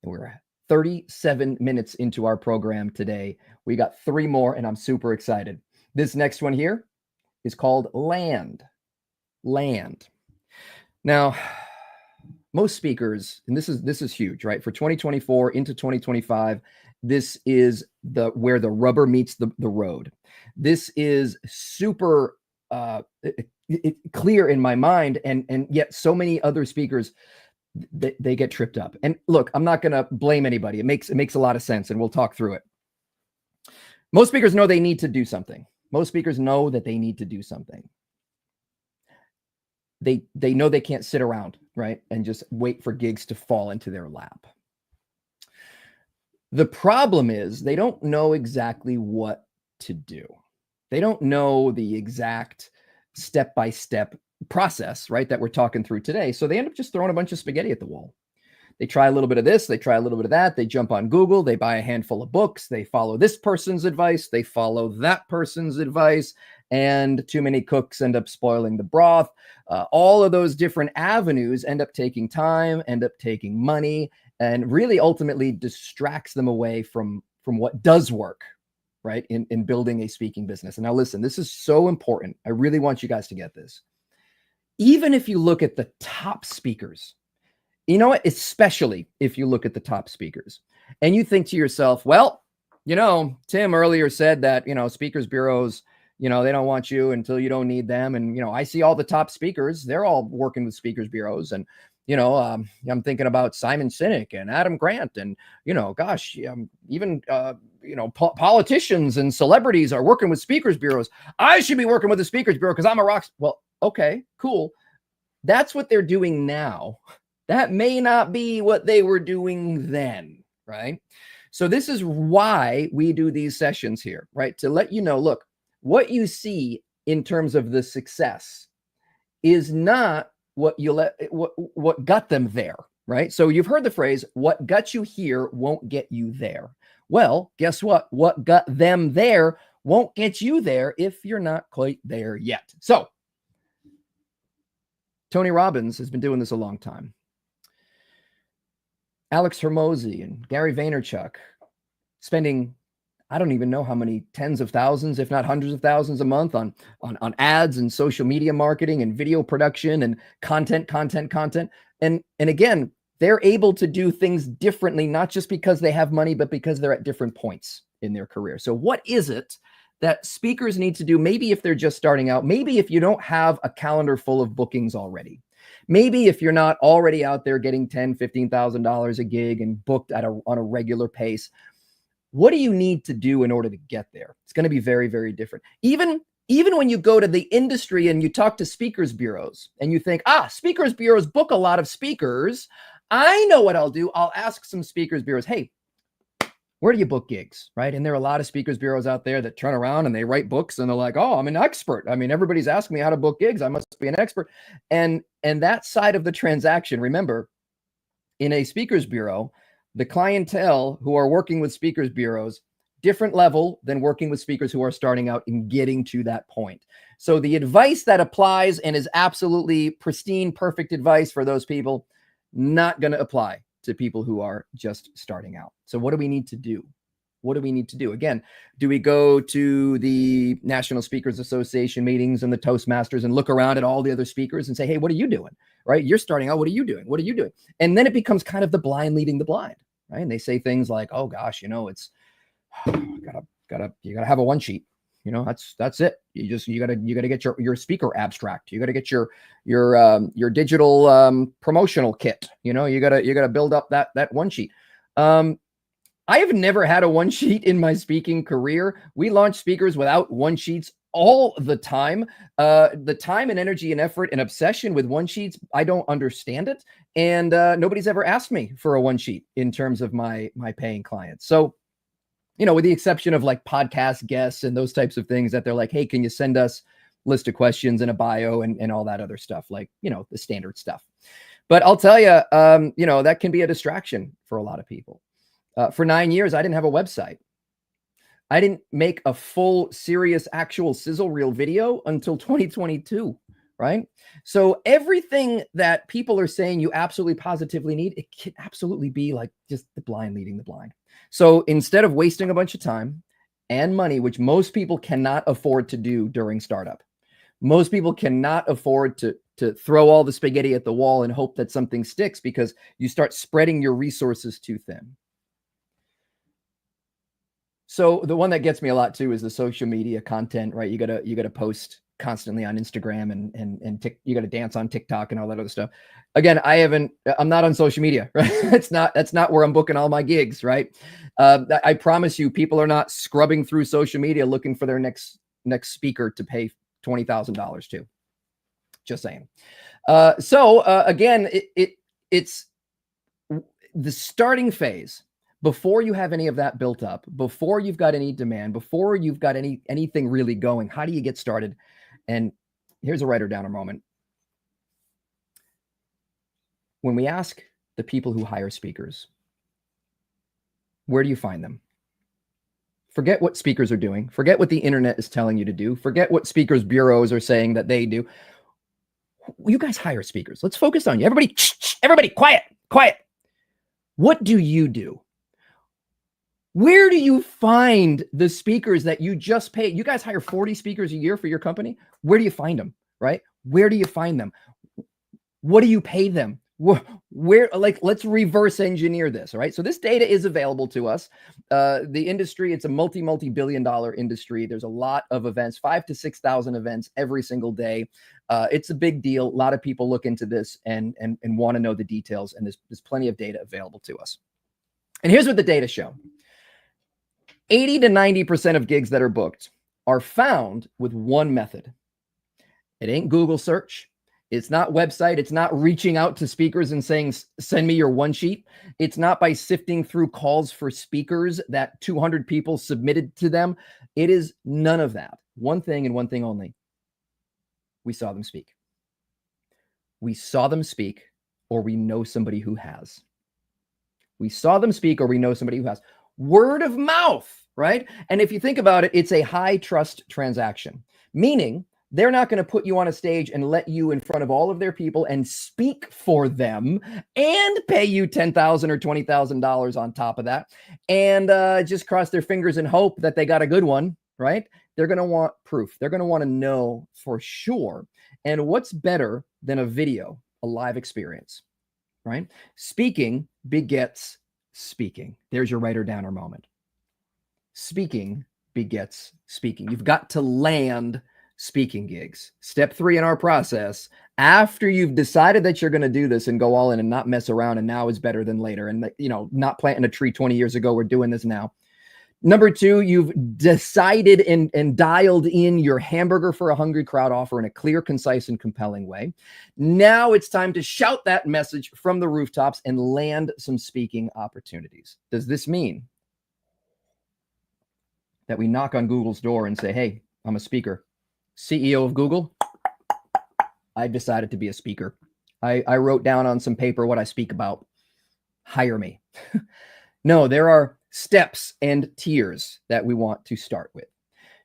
And we're 37 minutes into our program today. We got 3 more, and I'm super excited. This next one here is called land. Land. Now, most speakers, and this is huge, right? For 2024 into 2025, this is where the rubber meets the road. This is super clear in my mind, and yet so many other speakers, they get tripped up. And look, I'm not going to blame anybody. It makes a lot of sense, and we'll talk through it. Most speakers know they need to do something. Most speakers know that they need to do something. They know they can't sit around, right, and just wait for gigs to fall into their lap. The problem is they don't know exactly what to do. They don't know the exact step-by-step process, right, that we're talking through today. So they end up just throwing a bunch of spaghetti at the wall. They try a little bit of this, they try a little bit of that, they jump on Google, they buy a handful of books, they follow this person's advice, they follow that person's advice, and too many cooks end up spoiling the broth. All of those different avenues end up taking time, end up taking money, and really ultimately distracts them away from what does work, right, in building a speaking business. And now listen, this is so important. I really want you guys to get this. Even if you look at the top speakers, you know what, especially if you look at the top speakers and you think to yourself, well, Tim earlier said that, speakers bureaus, they don't want you until you don't need them. And, I see all the top speakers, they're all working with speakers bureaus. And, I'm thinking about Simon Sinek and Adam Grant and, even, politicians and celebrities are working with speakers bureaus. I should be working with the speakers bureau because I'm a rock. Well, okay, cool. That's what they're doing now. That may not be what they were doing then, right? So this is why we do these sessions here, right? To let you know, look, what you see in terms of the success is not what got them there, right? So you've heard the phrase, what got you here won't get you there. Well, guess what? What got them there won't get you there if you're not quite there yet. So Tony Robbins has been doing this a long time. Alex Hormozi and Gary Vaynerchuk spending, I don't even know how many tens of thousands, if not hundreds of thousands a month on ads and social media marketing and video production and content. And again, they're able to do things differently, not just because they have money, but because they're at different points in their career. So what is it that speakers need to do, maybe if they're just starting out, maybe if you don't have a calendar full of bookings already, maybe if you're not already out there getting $10,000, $15,000 a gig and booked on a regular pace, what do you need to do in order to get there? It's going to be very, very different. Even when you go to the industry and you talk to speakers bureaus and you think, speakers bureaus book a lot of speakers. I know what I'll do. I'll ask some speakers bureaus, hey, where do you book gigs, right? And there are a lot of speakers bureaus out there that turn around and they write books and they're like, oh, I'm an expert. I mean, everybody's asking me how to book gigs. I must be an expert. And that side of the transaction, remember, in a speakers bureau, the clientele who are working with speakers bureaus, different level than working with speakers who are starting out and getting to that point. So the advice that applies and is absolutely pristine, perfect advice for those people, not going to apply to people who are just starting out. So what do we need to do? What do we need to do? Again, do we go to the National Speakers Association meetings and the Toastmasters and look around at all the other speakers and say, hey, what are you doing? Right? You're starting out. What are you doing? What are you doing? And then it becomes kind of the blind leading the blind, right? And they say things like, oh gosh, it's you gotta have a one sheet. That's it. You gotta get your speaker abstract. You gotta get your digital promotional kit. You gotta build up that one sheet. I have never had a one sheet in my speaking career. We launch speakers without one sheets all the time. The time and energy and effort and obsession with one sheets, I don't understand it. And nobody's ever asked me for a one sheet in terms of my paying clients. So, with the exception of like podcast guests and those types of things that they're like, hey, can you send us list of questions and a bio and all that other stuff, like, the standard stuff. But I'll tell you, that can be a distraction for a lot of people. For 9 years, I didn't have a website. I didn't make a full, serious, actual sizzle reel video until 2022, right? So everything that people are saying you absolutely positively need, it can absolutely be like just the blind leading the blind. So instead of wasting a bunch of time and money, which most people cannot afford to do during startup, most people cannot afford to throw all the spaghetti at the wall and hope that something sticks, because you start spreading your resources too thin. So the one that gets me a lot too is the social media content, right? You gotta post constantly on Instagram and you gotta dance on TikTok and all that other stuff. Again, I'm not on social media, right? That's not where I'm booking all my gigs, right? I promise you, people are not scrubbing through social media looking for their next speaker to pay $20,000 to. Just saying. Again, it's the starting phase. Before you have any of that built up, before you've got any demand, before you've got anything really going, how do you get started? And here's a writer downer moment. When we ask the people who hire speakers, where do you find them? Forget what speakers are doing. Forget what the internet is telling you to do. Forget what speakers bureaus are saying that they do. You guys hire speakers. Let's focus on you. Everybody, quiet. What do you do? Where do you find the speakers that you just pay? You guys hire 40 speakers a year for your company. Where do you find them, right? Where do you find them? What do you pay them? Where, let's reverse engineer this, all right? So this data is available to us. The industry, it's a multi-billion-dollar industry. There's a lot of events, 5,000 to 6,000 events every single day. It's a big deal. A lot of people look into this and want to know the details, and there's plenty of data available to us. And here's what the data show. 80 to 90% of gigs that are booked are found with one method. It ain't Google search. It's not website. It's not reaching out to speakers and saying, send me your one sheet. It's not by sifting through calls for speakers that 200 people submitted to them. It is none of that. One thing and one thing only. We saw them speak. We saw them speak, or we know somebody who has. We saw them speak, or we know somebody who has. Word of mouth, right? And if you think about it, it's a high trust transaction, meaning they're not going to put you on a stage and let you in front of all of their people and speak for them and pay you $10,000 or $20,000 on top of that and just cross their fingers and hope that they got a good one, right? They're going to want proof. They're going to want to know for sure. And what's better than a video, a live experience, right? Speaking begets speaking. There's your writer downer moment. Speaking begets speaking. You've got to land speaking gigs. Step 3 in our process, after you've decided that you're going to do this and go all in and not mess around, and now is better than later, and not planting a tree 20 years ago, we're doing this now. Number 2, you've decided and dialed in your hamburger for a hungry crowd offer in a clear, concise, and compelling way. Now it's time to shout that message from the rooftops and land some speaking opportunities. Does this mean that we knock on Google's door and say, hey, I'm a speaker? CEO of Google, I decided to be a speaker. I wrote down on some paper what I speak about. Hire me. No, there are steps and tiers that we want to start with.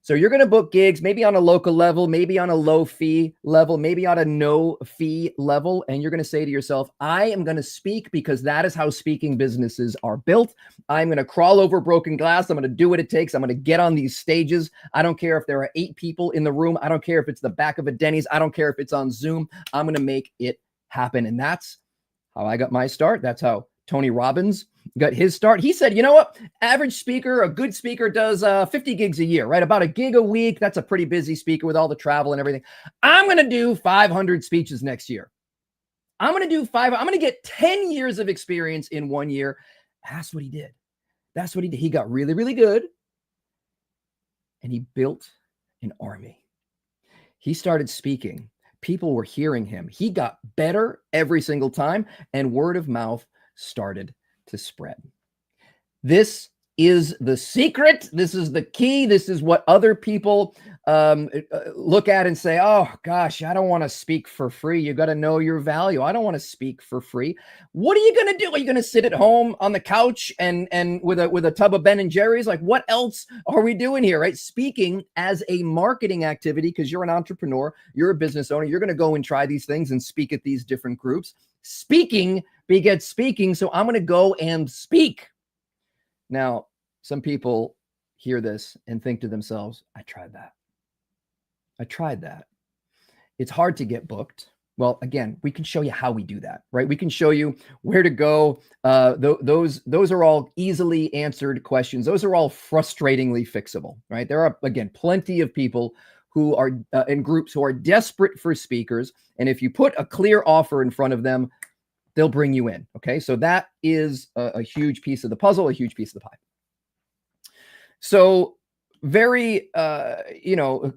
So you're going to book gigs, maybe on a local level, maybe on a low fee level, maybe on a no fee level. And you're going to say to yourself, I am going to speak because that is how speaking businesses are built. I'm going to crawl over broken glass. I'm going to do what it takes. I'm going to get on these stages. I don't care if there are 8 people in the room. I don't care if it's the back of a Denny's. I don't care if it's on Zoom. I'm going to make it happen. And that's how I got my start. That's how Tony Robbins got his start. He said, you know what? Average speaker, a good speaker does 50 gigs a year, right? About a gig a week. That's a pretty busy speaker with all the travel and everything. I'm going to do 500 speeches next year. I'm going to get 10 years of experience in 1 year. That's what he did. That's what he did. He got really, really good. And he built an army. He started speaking. People were hearing him. He got better every single time, and word of mouth started to spread. This is the secret. This is the key. This is what other people look at and say, oh gosh, I don't want to speak for free. You got to know your value. I don't want to speak for free. What are you going to do? Are you going to sit at home on the couch and with a tub of Ben and Jerry's? Like, what else are we doing here, right? Speaking as a marketing activity, because you're an entrepreneur, you're a business owner, you're going to go and try these things and speak at these different groups. Speaking begets speaking. So I'm going to go and speak. Now, some people hear this and think to themselves, I tried that. It's hard to get booked. Well, again, we can show you how we do that, right? We can show you where to go. Those are all easily answered questions. Those are all frustratingly fixable, right? There are, again, plenty of people who are in groups who are desperate for speakers. And if you put a clear offer in front of them, they'll bring you in. Okay. So that is a huge piece of the puzzle, a huge piece of the pie. So very,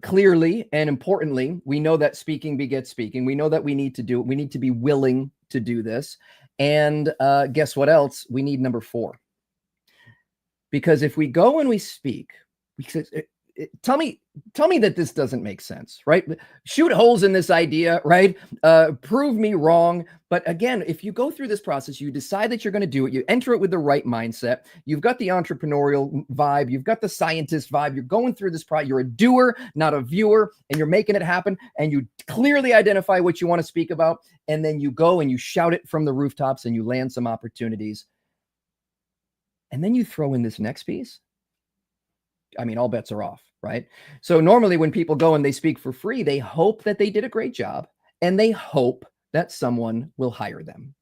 clearly and importantly, we know that speaking begets speaking. We know that we need to do it. We need to be willing to do this. And guess what else? We need number 4. Because if we go and we speak, tell me that this doesn't make sense, right? Shoot holes in this idea, right? Prove me wrong. But again, if you go through this process, you decide that you're going to do it, you enter it with the right mindset, you've got the entrepreneurial vibe, you've got the scientist vibe, you're going through this process, you're a doer, not a viewer, and you're making it happen, and you clearly identify what you want to speak about, and then you go and you shout it from the rooftops and you land some opportunities. And then you throw in this next piece. I mean, all bets are off, right? So normally when people go and they speak for free, they hope that they did a great job and they hope that someone will hire them.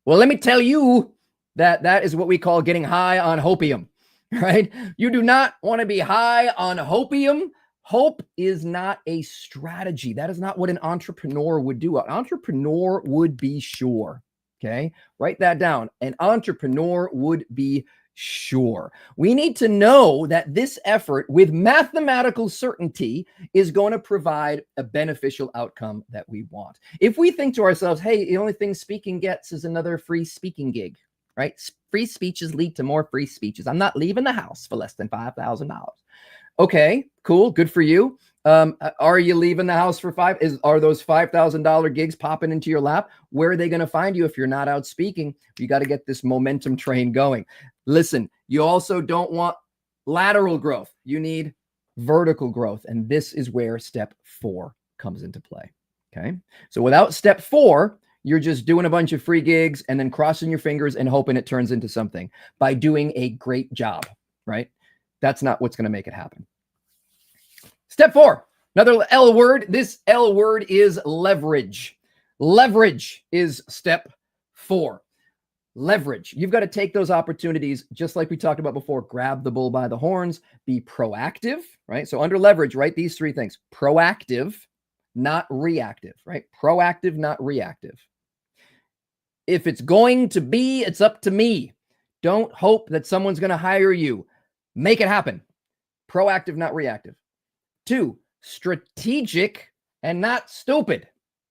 Well, let me tell you that is what we call getting high on hopium, right? You do not want to be high on hopium. Hope is not a strategy. That is not what an entrepreneur would do. An entrepreneur would be sure. Okay. Write that down. An entrepreneur would be sure. We need to know that this effort with mathematical certainty is going to provide a beneficial outcome that we want. If we think to ourselves, hey, the only thing speaking gets is another free speaking gig, right? Free speeches lead to more free speeches. I'm not leaving the house for less than $5,000. Okay, cool. Good for you. Are you leaving the house for are those $5,000 gigs popping into your lap? Where are they going to find you if you're not out speaking? You got to get this momentum train going. Listen, you also don't want lateral growth. You need vertical growth. And this is where step 4 comes into play. Okay. So without step 4, you're just doing a bunch of free gigs and then crossing your fingers and hoping it turns into something by doing a great job, right? That's not what's going to make it happen. Step 4, another L word. This L word is leverage. Leverage is step 4. leverage. You've got to take those opportunities, just like we talked about before, grab the bull by the horns, be proactive, right? So under leverage, write these three things: proactive, not reactive, right? Proactive, not reactive. If it's going to be, it's up to me. Don't hope that someone's going to hire you. Make it happen. Proactive, not reactive. 2, strategic and not stupid.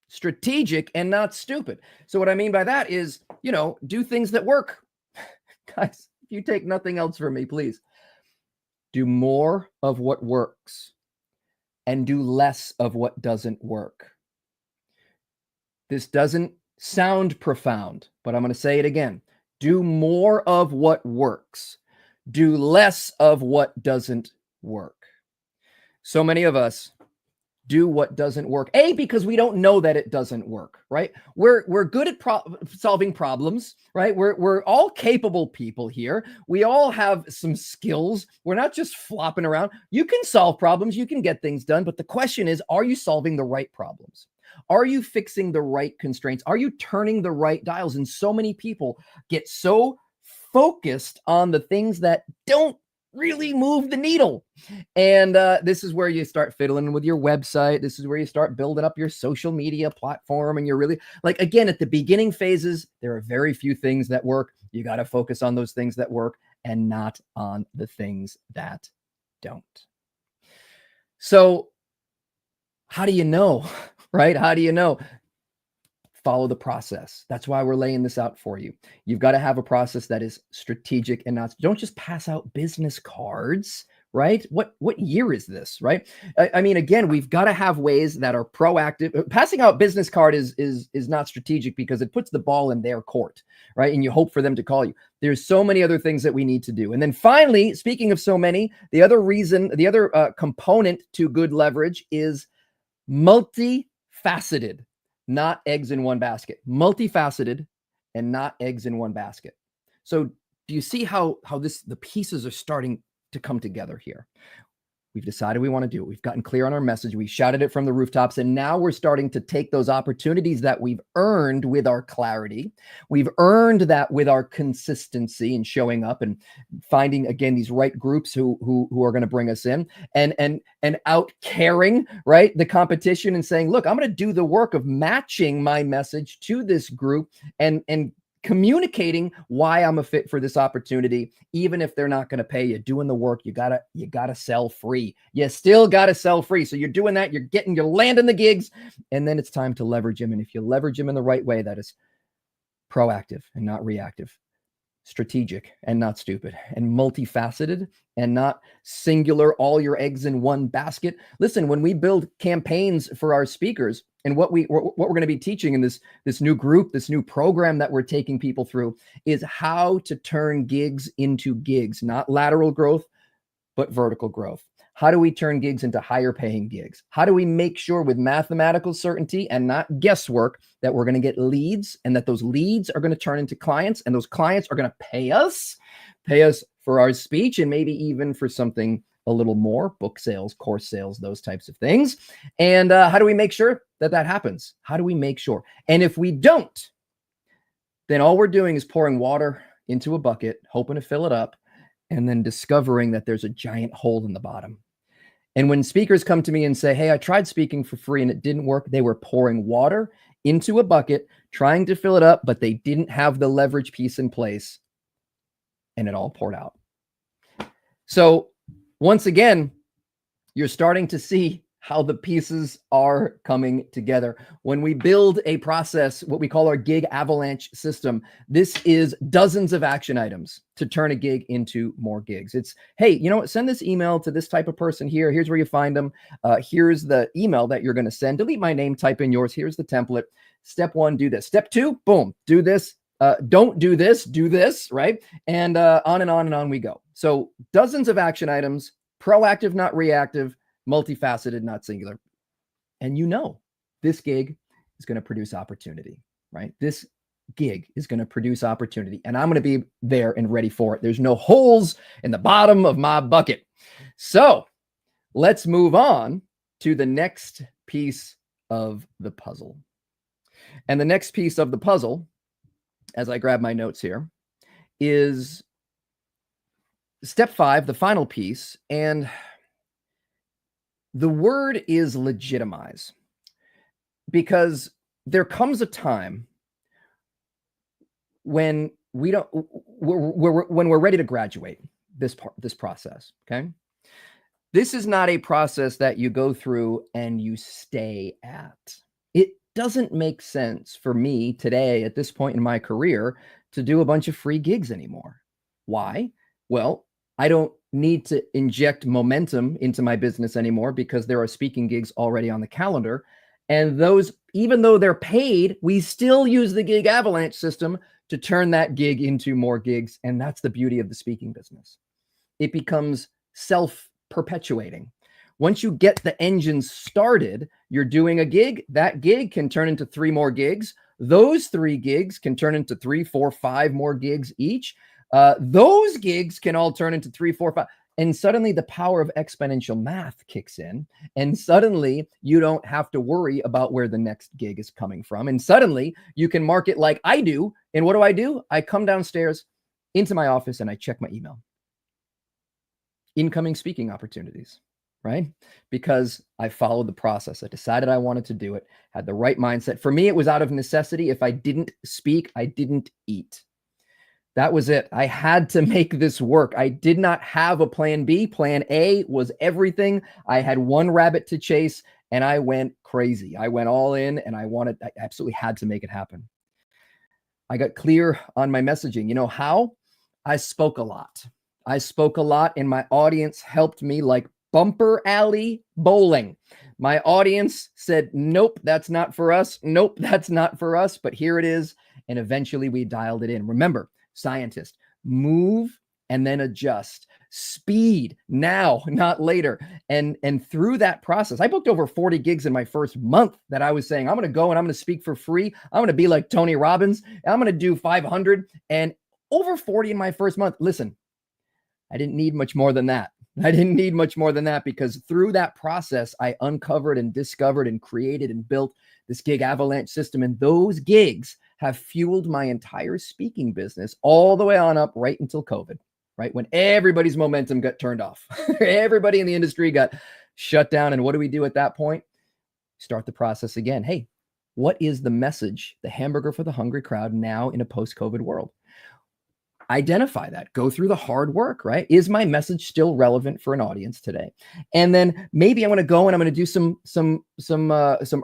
Strategic and not stupid. So what I mean by that is, do things that work. Guys, if you take nothing else from me, please do more of what works and do less of what doesn't work. This doesn't sound profound, but I'm going to say it again. Do more of what works. Do less of what doesn't work. So many of us do what doesn't work. Because we don't know that it doesn't work, right? We're good at solving problems, right? We're all capable people here. We all have some skills. We're not just flopping around. You can solve problems, you can get things done, but the question is, are you solving the right problems? Are you fixing the right constraints? Are you turning the right dials? And so many people get so focused on the things that don't really move the needle. And this is where you start fiddling with your website. This is where you start building up your social media platform. And you're really again, at the beginning phases, there are very few things that work. You got to focus on those things that work and not on the things that don't. So how do you know, right? How do you know? Follow the process. That's why we're laying this out for you. You've got to have a process that is strategic and not, don't just pass out business cards, right? What year is this, right? I mean, again, we've got to have ways that are proactive. Passing out business card is not strategic because it puts the ball in their court, right? And you hope for them to call you. There's so many other things that we need to do. And then finally, speaking of so many, the other component to good leverage is multifaceted. Not eggs in one basket. Multifaceted and not eggs in one basket. So do you see how the pieces are starting to come together here? We've decided we want to do it. We've gotten clear on our message. We shouted it from the rooftops, and now we're starting to take those opportunities that we've earned with our clarity. We've earned that with our consistency and showing up and finding, again, these right groups who are going to bring us in and out caring, right, the competition and saying, look, I'm going to do the work of matching my message to this group and communicating why I'm a fit for this opportunity, even if they're not going to pay you. Doing the work, you gotta sell free. You still gotta sell free. So you're doing that, you're landing the gigs, and then it's time to leverage them. And if you leverage them in the right way, that is proactive and not reactive, strategic and not stupid, and multifaceted and not singular, all your eggs in one basket. Listen, when we build campaigns for our speakers, and what we're going to be teaching in this new group, this new program that we're taking people through, is how to turn gigs into gigs, not lateral growth, but vertical growth. How do we turn gigs into higher paying gigs? How do we make sure with mathematical certainty and not guesswork that we're going to get leads, and that those leads are going to turn into clients, and those clients are going to pay us for our speech, and maybe even for something a little more, book sales, course sales, those types of things. And how do we make sure that happens? How do we make sure? And if we don't, then all we're doing is pouring water into a bucket, hoping to fill it up, and then discovering that there's a giant hole in the bottom. And when speakers come to me and say, hey, I tried speaking for free and it didn't work, they were pouring water into a bucket, trying to fill it up, but they didn't have the leverage piece in place, and it all poured out. So once again, you're starting to see how the pieces are coming together. When we build a process, what we call our gig avalanche system, this is dozens of action items to turn a gig into more gigs. It's, hey, you know what? Send this email to this type of person here. Here's where you find them. Here's the email that you're going to send. Delete my name, type in yours. Here's the template. Step 1, do this. Step 2, boom, do this. Don't do this, right? And on and on and on we go. So dozens of action items, proactive, not reactive, multifaceted, not singular. And this gig is going to produce opportunity, right? This gig is going to produce opportunity, and I'm going to be there and ready for it. There's no holes in the bottom of my bucket. So let's move on to the next piece of the puzzle. And the next piece of the puzzle as I grab my notes here, is step 5, the final piece. And the word is legitimize, because there comes a time when we don't, when we're ready to graduate this process. Okay. This is not a process that you go through and you stay at. It doesn't make sense for me today at this point in my career to do a bunch of free gigs anymore. Why? Well, I don't need to inject momentum into my business anymore because there are speaking gigs already on the calendar. And those, even though they're paid, we still use the gig avalanche system to turn that gig into more gigs. And that's the beauty of the speaking business. It becomes self-perpetuating. Once you get the engine started, you're doing a gig, that gig can turn into 3 more gigs. Those 3 gigs can turn into 3, 4, 5 more gigs each. Those gigs can all turn into 3, 4, 5. And suddenly the power of exponential math kicks in. And suddenly you don't have to worry about where the next gig is coming from. And suddenly you can market like I do. And what do? I come downstairs into my office and I check my email. Incoming speaking opportunities, right? Because I followed the process. I decided I wanted to do it, had the right mindset. For me, it was out of necessity. If I didn't speak, I didn't eat. That was it. I had to make this work. I did not have a plan B. Plan A was everything. I had one rabbit to chase and I went crazy. I went all in and I absolutely had to make it happen. I got clear on my messaging. You know how? I spoke a lot. And my audience helped me like bumper alley bowling. My audience said, nope, that's not for us. Nope, that's not for us. But here it is. And eventually we dialed it in. Remember, scientist, move and then adjust. Speed now, not later. And through that process, I booked over 40 gigs in my first month that I was saying, I'm going to go and I'm going to speak for free. I'm going to be like Tony Robbins. I'm going to do 500 and over 40 in my first month. Listen, I didn't need much more than that. Because through that process, I uncovered and discovered and created and built this gig avalanche system. And those gigs have fueled my entire speaking business all the way on up right until COVID, right? When everybody's momentum got turned off, everybody in the industry got shut down. And what do we do at that point? Start the process again. Hey, what is the message, the hamburger for the hungry crowd now in a post-COVID world? Identify that, go through the hard work, right? Is my message still relevant for an audience today? And then maybe I'm going to go and I'm going to do some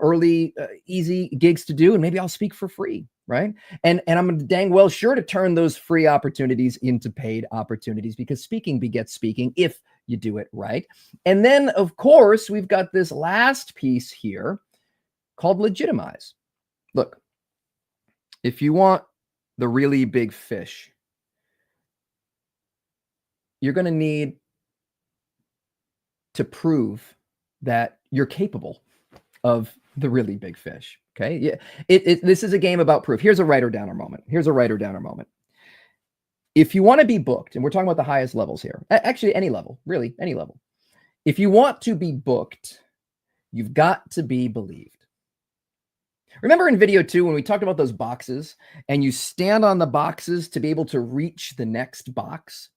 early easy gigs to do, and maybe I'll speak for free, right? And I'm dang well sure to turn those free opportunities into paid opportunities, because speaking begets speaking if you do it right. And then of course, we've got this last piece here called legitimize. Look, if you want the really big fish, you're going to need to prove that you're capable of the really big fish. Okay. Yeah. This is a game about proof. Here's a writer downer moment. If you want to be booked, and we're talking about the highest levels here, actually any level, really any level. If you want to be booked, you've got to be believed. Remember in video 2, when we talked about those boxes and you stand on the boxes to be able to reach the next box?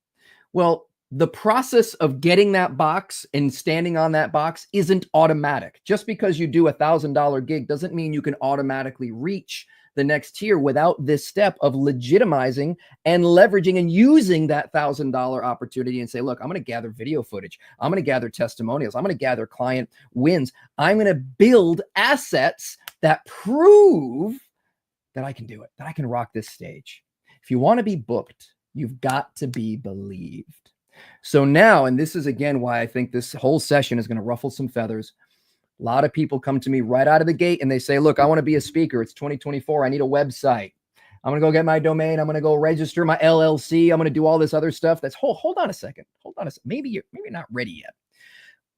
Well, the process of getting that box and standing on that box isn't automatic. Just because you do $1,000 gig doesn't mean you can automatically reach the next tier without this step of legitimizing and leveraging and using that $1,000 opportunity and say, look, I'm going to gather video footage. I'm going to gather testimonials. I'm going to gather client wins. I'm going to build assets that prove that I can do it, that I can rock this stage. If you want to be booked, you've got to be believed. So now, and this is again why I think this whole session is going to ruffle some feathers. A lot of people come to me right out of the gate and they say, look, I want to be a speaker. It's 2024. I need a website. I'm going to go get my domain. I'm going to go register my LLC. I'm going to do all this other stuff. That's hold on a second. Maybe you're not ready yet.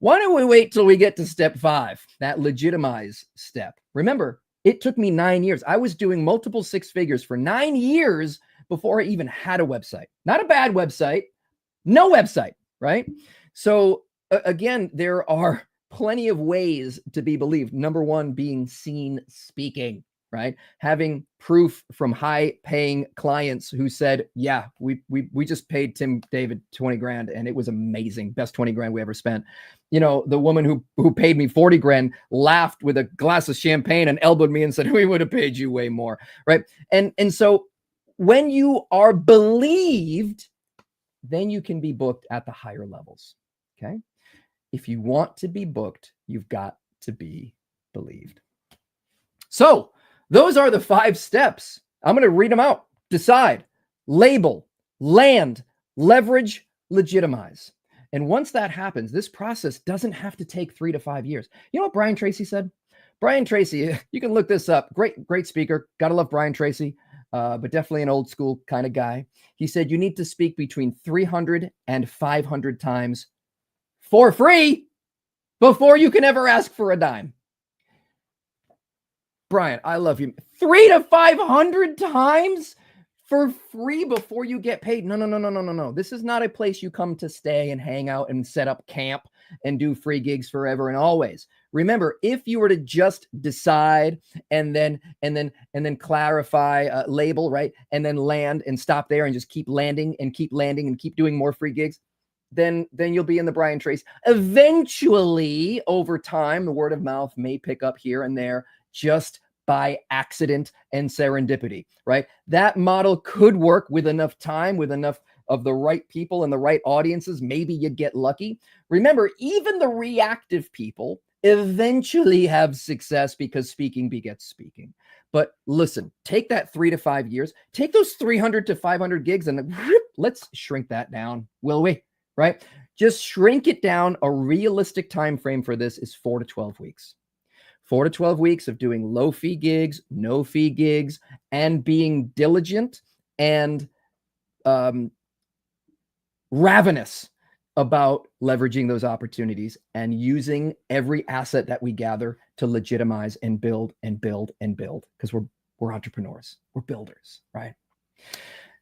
Why don't we wait till we get to step 5, that legitimize step? Remember, it took me 9 years. I was doing multiple 6 figures for 9 years before I even had a website. Not a bad website, no website, right? So again, there are plenty of ways to be believed. Number 1 being seen speaking, right? Having proof from high paying clients who said, yeah, we just paid Tim David 20 grand and it was amazing. Best 20 grand we ever spent. You know, the woman who paid me 40 grand laughed with a glass of champagne and elbowed me and said, we would have paid you way more, right? And so when you are believed, then you can be booked at the higher levels, okay? If you want to be booked, you've got to be believed. So those are the 5 steps. I'm going to read them out. Decide, label, land, leverage, legitimize. And once that happens, this process doesn't have to take 3 to 5 years. You know what Brian Tracy said? Brian Tracy, you can look this up. Great speaker. Gotta love Brian Tracy, but definitely an old school kind of guy. He said you need to speak between 300 and 500 times for free before you can ever ask for a dime. Brian, I love you. 300 to 500 times for free before you get paid. No. This is not a place you come to stay and hang out and set up camp and do free gigs forever and always. Remember, if you were to just decide and then clarify, label, right, and then land and stop there and just keep landing and keep doing more free gigs, then you'll be in the Brian Tracy. Eventually, over time, the word of mouth may pick up here and there just by accident and serendipity, right? That model could work with enough time, with enough of the right people and the right audiences. Maybe you'd get lucky. Remember, even the reactive people eventually have success because speaking begets speaking. But listen, take that 3 to 5 years, take those 300 to 500 gigs and let's shrink that down, will we? Right? Just shrink it down. A realistic time frame for this is 4 to 12 weeks. 4 to 12 weeks of doing low fee gigs, no fee gigs, and being diligent and ravenous about leveraging those opportunities and using every asset that we gather to legitimize and build because we're entrepreneurs, we're builders, right?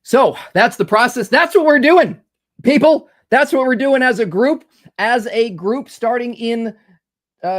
So that's the process. That's what we're doing, people. That's what we're doing as a group. Starting in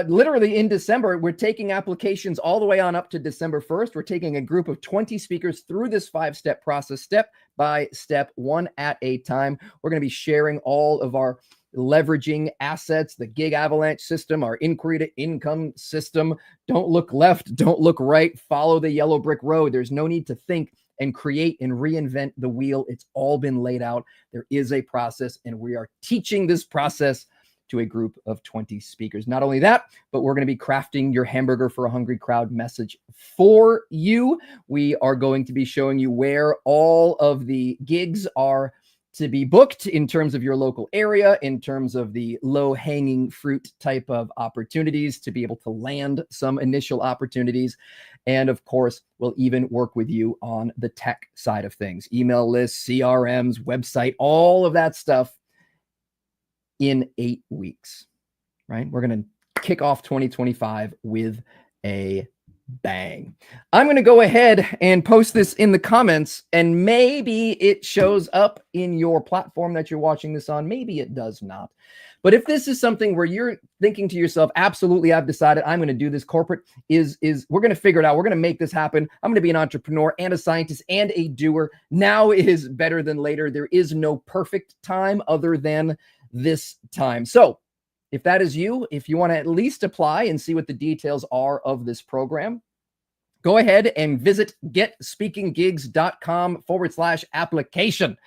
literally in December, we're taking applications all the way on up to December 1st. We're taking a group of 20 speakers through this 5-step process, step by step, one at a time. We're going to be sharing all of our leveraging assets, the gig avalanche system, our inquiry to income system. Don't look left, don't look right, follow the yellow brick road. There's no need to think and create and reinvent the wheel. It's all been laid out. There is a process, and we are teaching this process to a group of 20 speakers. Not only that, but we're going to be crafting your hamburger for a hungry crowd message for you. We are going to be showing you where all of the gigs are to be booked in terms of your local area, in terms of the low-hanging fruit type of opportunities to be able to land some initial opportunities. And of course, we'll even work with you on the tech side of things, email lists, CRMs, website, all of that stuff in 8 weeks, right? We're going to kick off 2025 with a bang. I'm going to go ahead and post this in the comments, and maybe it shows up in your platform that you're watching this on. Maybe it does not. But if this is something where you're thinking to yourself, absolutely, I've decided I'm going to do this, corporate is we're going to figure it out. We're going to make this happen. I'm going to be an entrepreneur and a scientist and a doer. Now is better than later. There is no perfect time other than this time. So if that is you, if you want to at least apply and see what the details are of this program, go ahead and visit getspeakinggigs.com/application.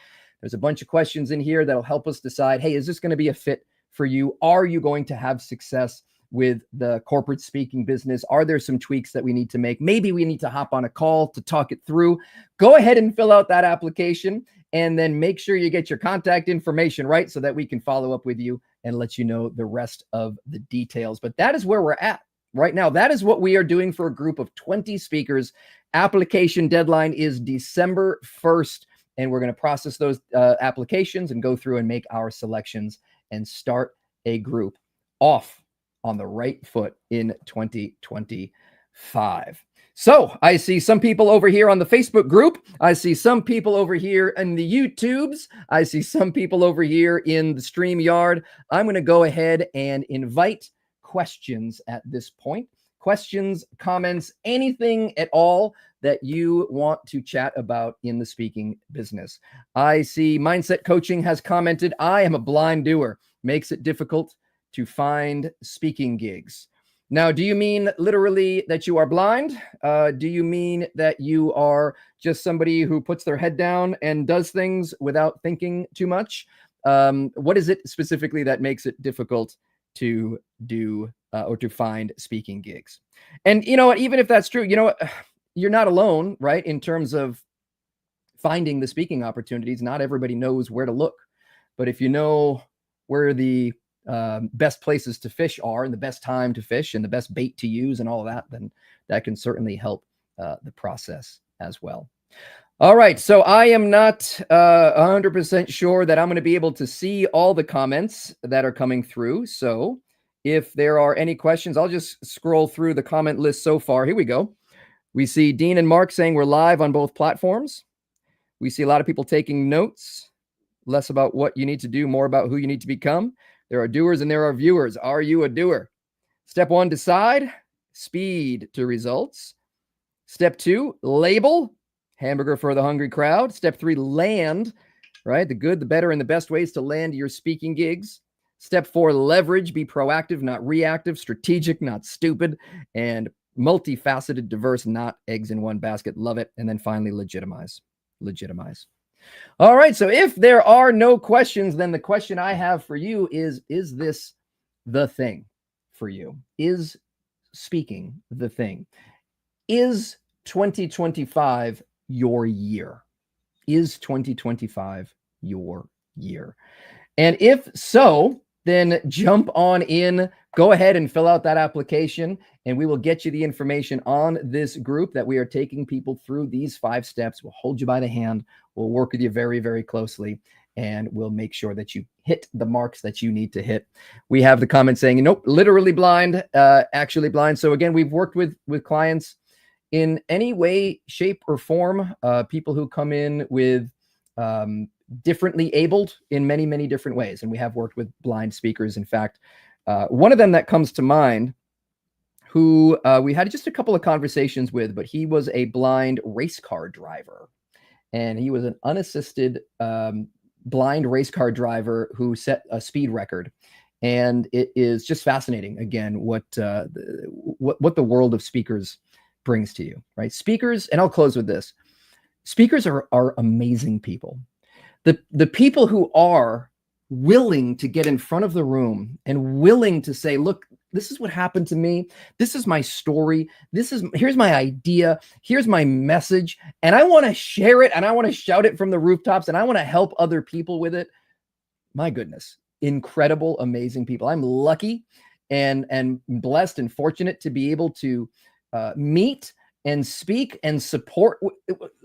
There's a bunch of questions in here that'll help us decide, hey, is this going to be a fit for you? Are you going to have success with the corporate speaking business? Are there some tweaks that we need to make? Maybe we need to hop on a call to talk it through. Go ahead and fill out that application, and then make sure you get your contact information right so that we can follow up with you and let you know the rest of the details. But that is where we're at right now. That is what we are doing for a group of 20 speakers. Application deadline is December 1st, and we're going to process those applications and go through and make our selections and start a group off on the right foot in 2025. So I see some people over here on the Facebook group. I see some people over here in the YouTubes. I see some people over here in the StreamYard. I'm going to go ahead and invite questions at this point. questions, comments, anything at all that you want to chat about in the speaking business. I see Mindset Coaching has commented, I am a blind doer. Makes it difficult to find speaking gigs. Now, do you mean literally that you are blind? Do you mean that you are just somebody who puts their head down and does things without thinking too much? What is it specifically that makes it difficult to do or to find speaking gigs? And you know what, even if that's true, you know what, you're not alone, right? In terms of finding the speaking opportunities, not everybody knows where to look. But if you know where the best places to fish are and the best time to fish and the best bait to use and all of that, then that can certainly help the process as well. All right, so I am not 100% sure that I'm going to be able to see all the comments that are coming through. So if there are any questions, I'll just scroll through the comment list so far. Here we go. We see Dean and Mark saying we're live on both platforms. We see a lot of people taking notes, less about what you need to do, more about who you need to become. There are doers and there are viewers. Are you a doer? Step 1, decide. Speed to results. Step 2, label. Hamburger for the hungry crowd. Step 3, land. Right? The good, the better, and the best ways to land your speaking gigs. Step 4, leverage. Be proactive, not reactive. Strategic, not stupid. And multifaceted, diverse, not eggs in one basket. Love it. And then finally, legitimize. Legitimize. All right. So if there are no questions, then the question I have for you is this the thing for you? Is speaking the thing? Is 2025 your year? Is 2025 your year? And if so, then jump on in, go ahead and fill out that application, and we will get you the information on this group that we are taking people through these 5 steps. We'll hold you by the hand. We'll work with you very, very closely, and we'll make sure that you hit the marks that you need to hit. We have the comment saying, nope, literally blind, actually blind. So again, we've worked with clients in any way, shape, or form, people who come in with differently abled in many, many different ways. And we have worked with blind speakers. In fact, one of them that comes to mind, who we had just a couple of conversations with, but he was a blind race car driver. And he was an unassisted blind race car driver who set a speed record. And it is just fascinating, again, what the world of speakers brings to you, right? Speakers, and I'll close with this. Speakers are amazing people. The people who are willing to get in front of the room and willing to say, look, this is what happened to me. This is my story. Here's my idea. Here's my message. And I want to share it, and I want to shout it from the rooftops, and I want to help other people with it. My goodness, incredible, amazing people. I'm lucky and blessed and fortunate to be able to meet and speak and support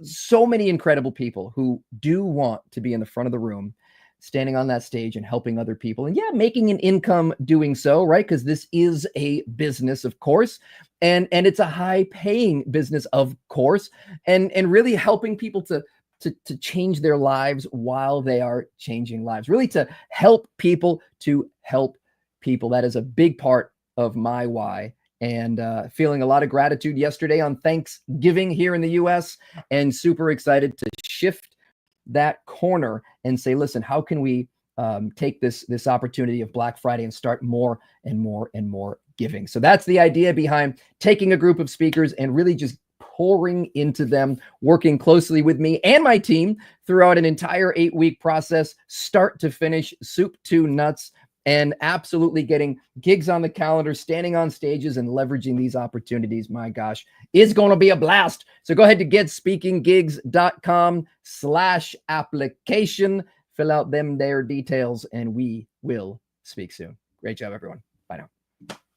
so many incredible people who do want to be in the front of the room, standing on that stage and helping other people, and making an income doing so, right? Because this is a business, of course, and it's a high-paying business, of course, and really helping people to change their lives while they are changing lives, really to help people to help people. That is a big part of my why. And feeling a lot of gratitude yesterday on Thanksgiving here in the US, and super excited to shift that corner and say, listen, how can we take this opportunity of Black Friday and start more and more and more giving? So that's the idea behind taking a group of speakers and really just pouring into them, working closely with me and my team throughout an entire 8-week process, start to finish, soup to nuts, and absolutely getting gigs on the calendar, standing on stages and leveraging these opportunities. My gosh, is going to be a blast. So go ahead to getspeakinggigs.com/application, fill out them their details, and we will speak soon. Great job, everyone. Bye now.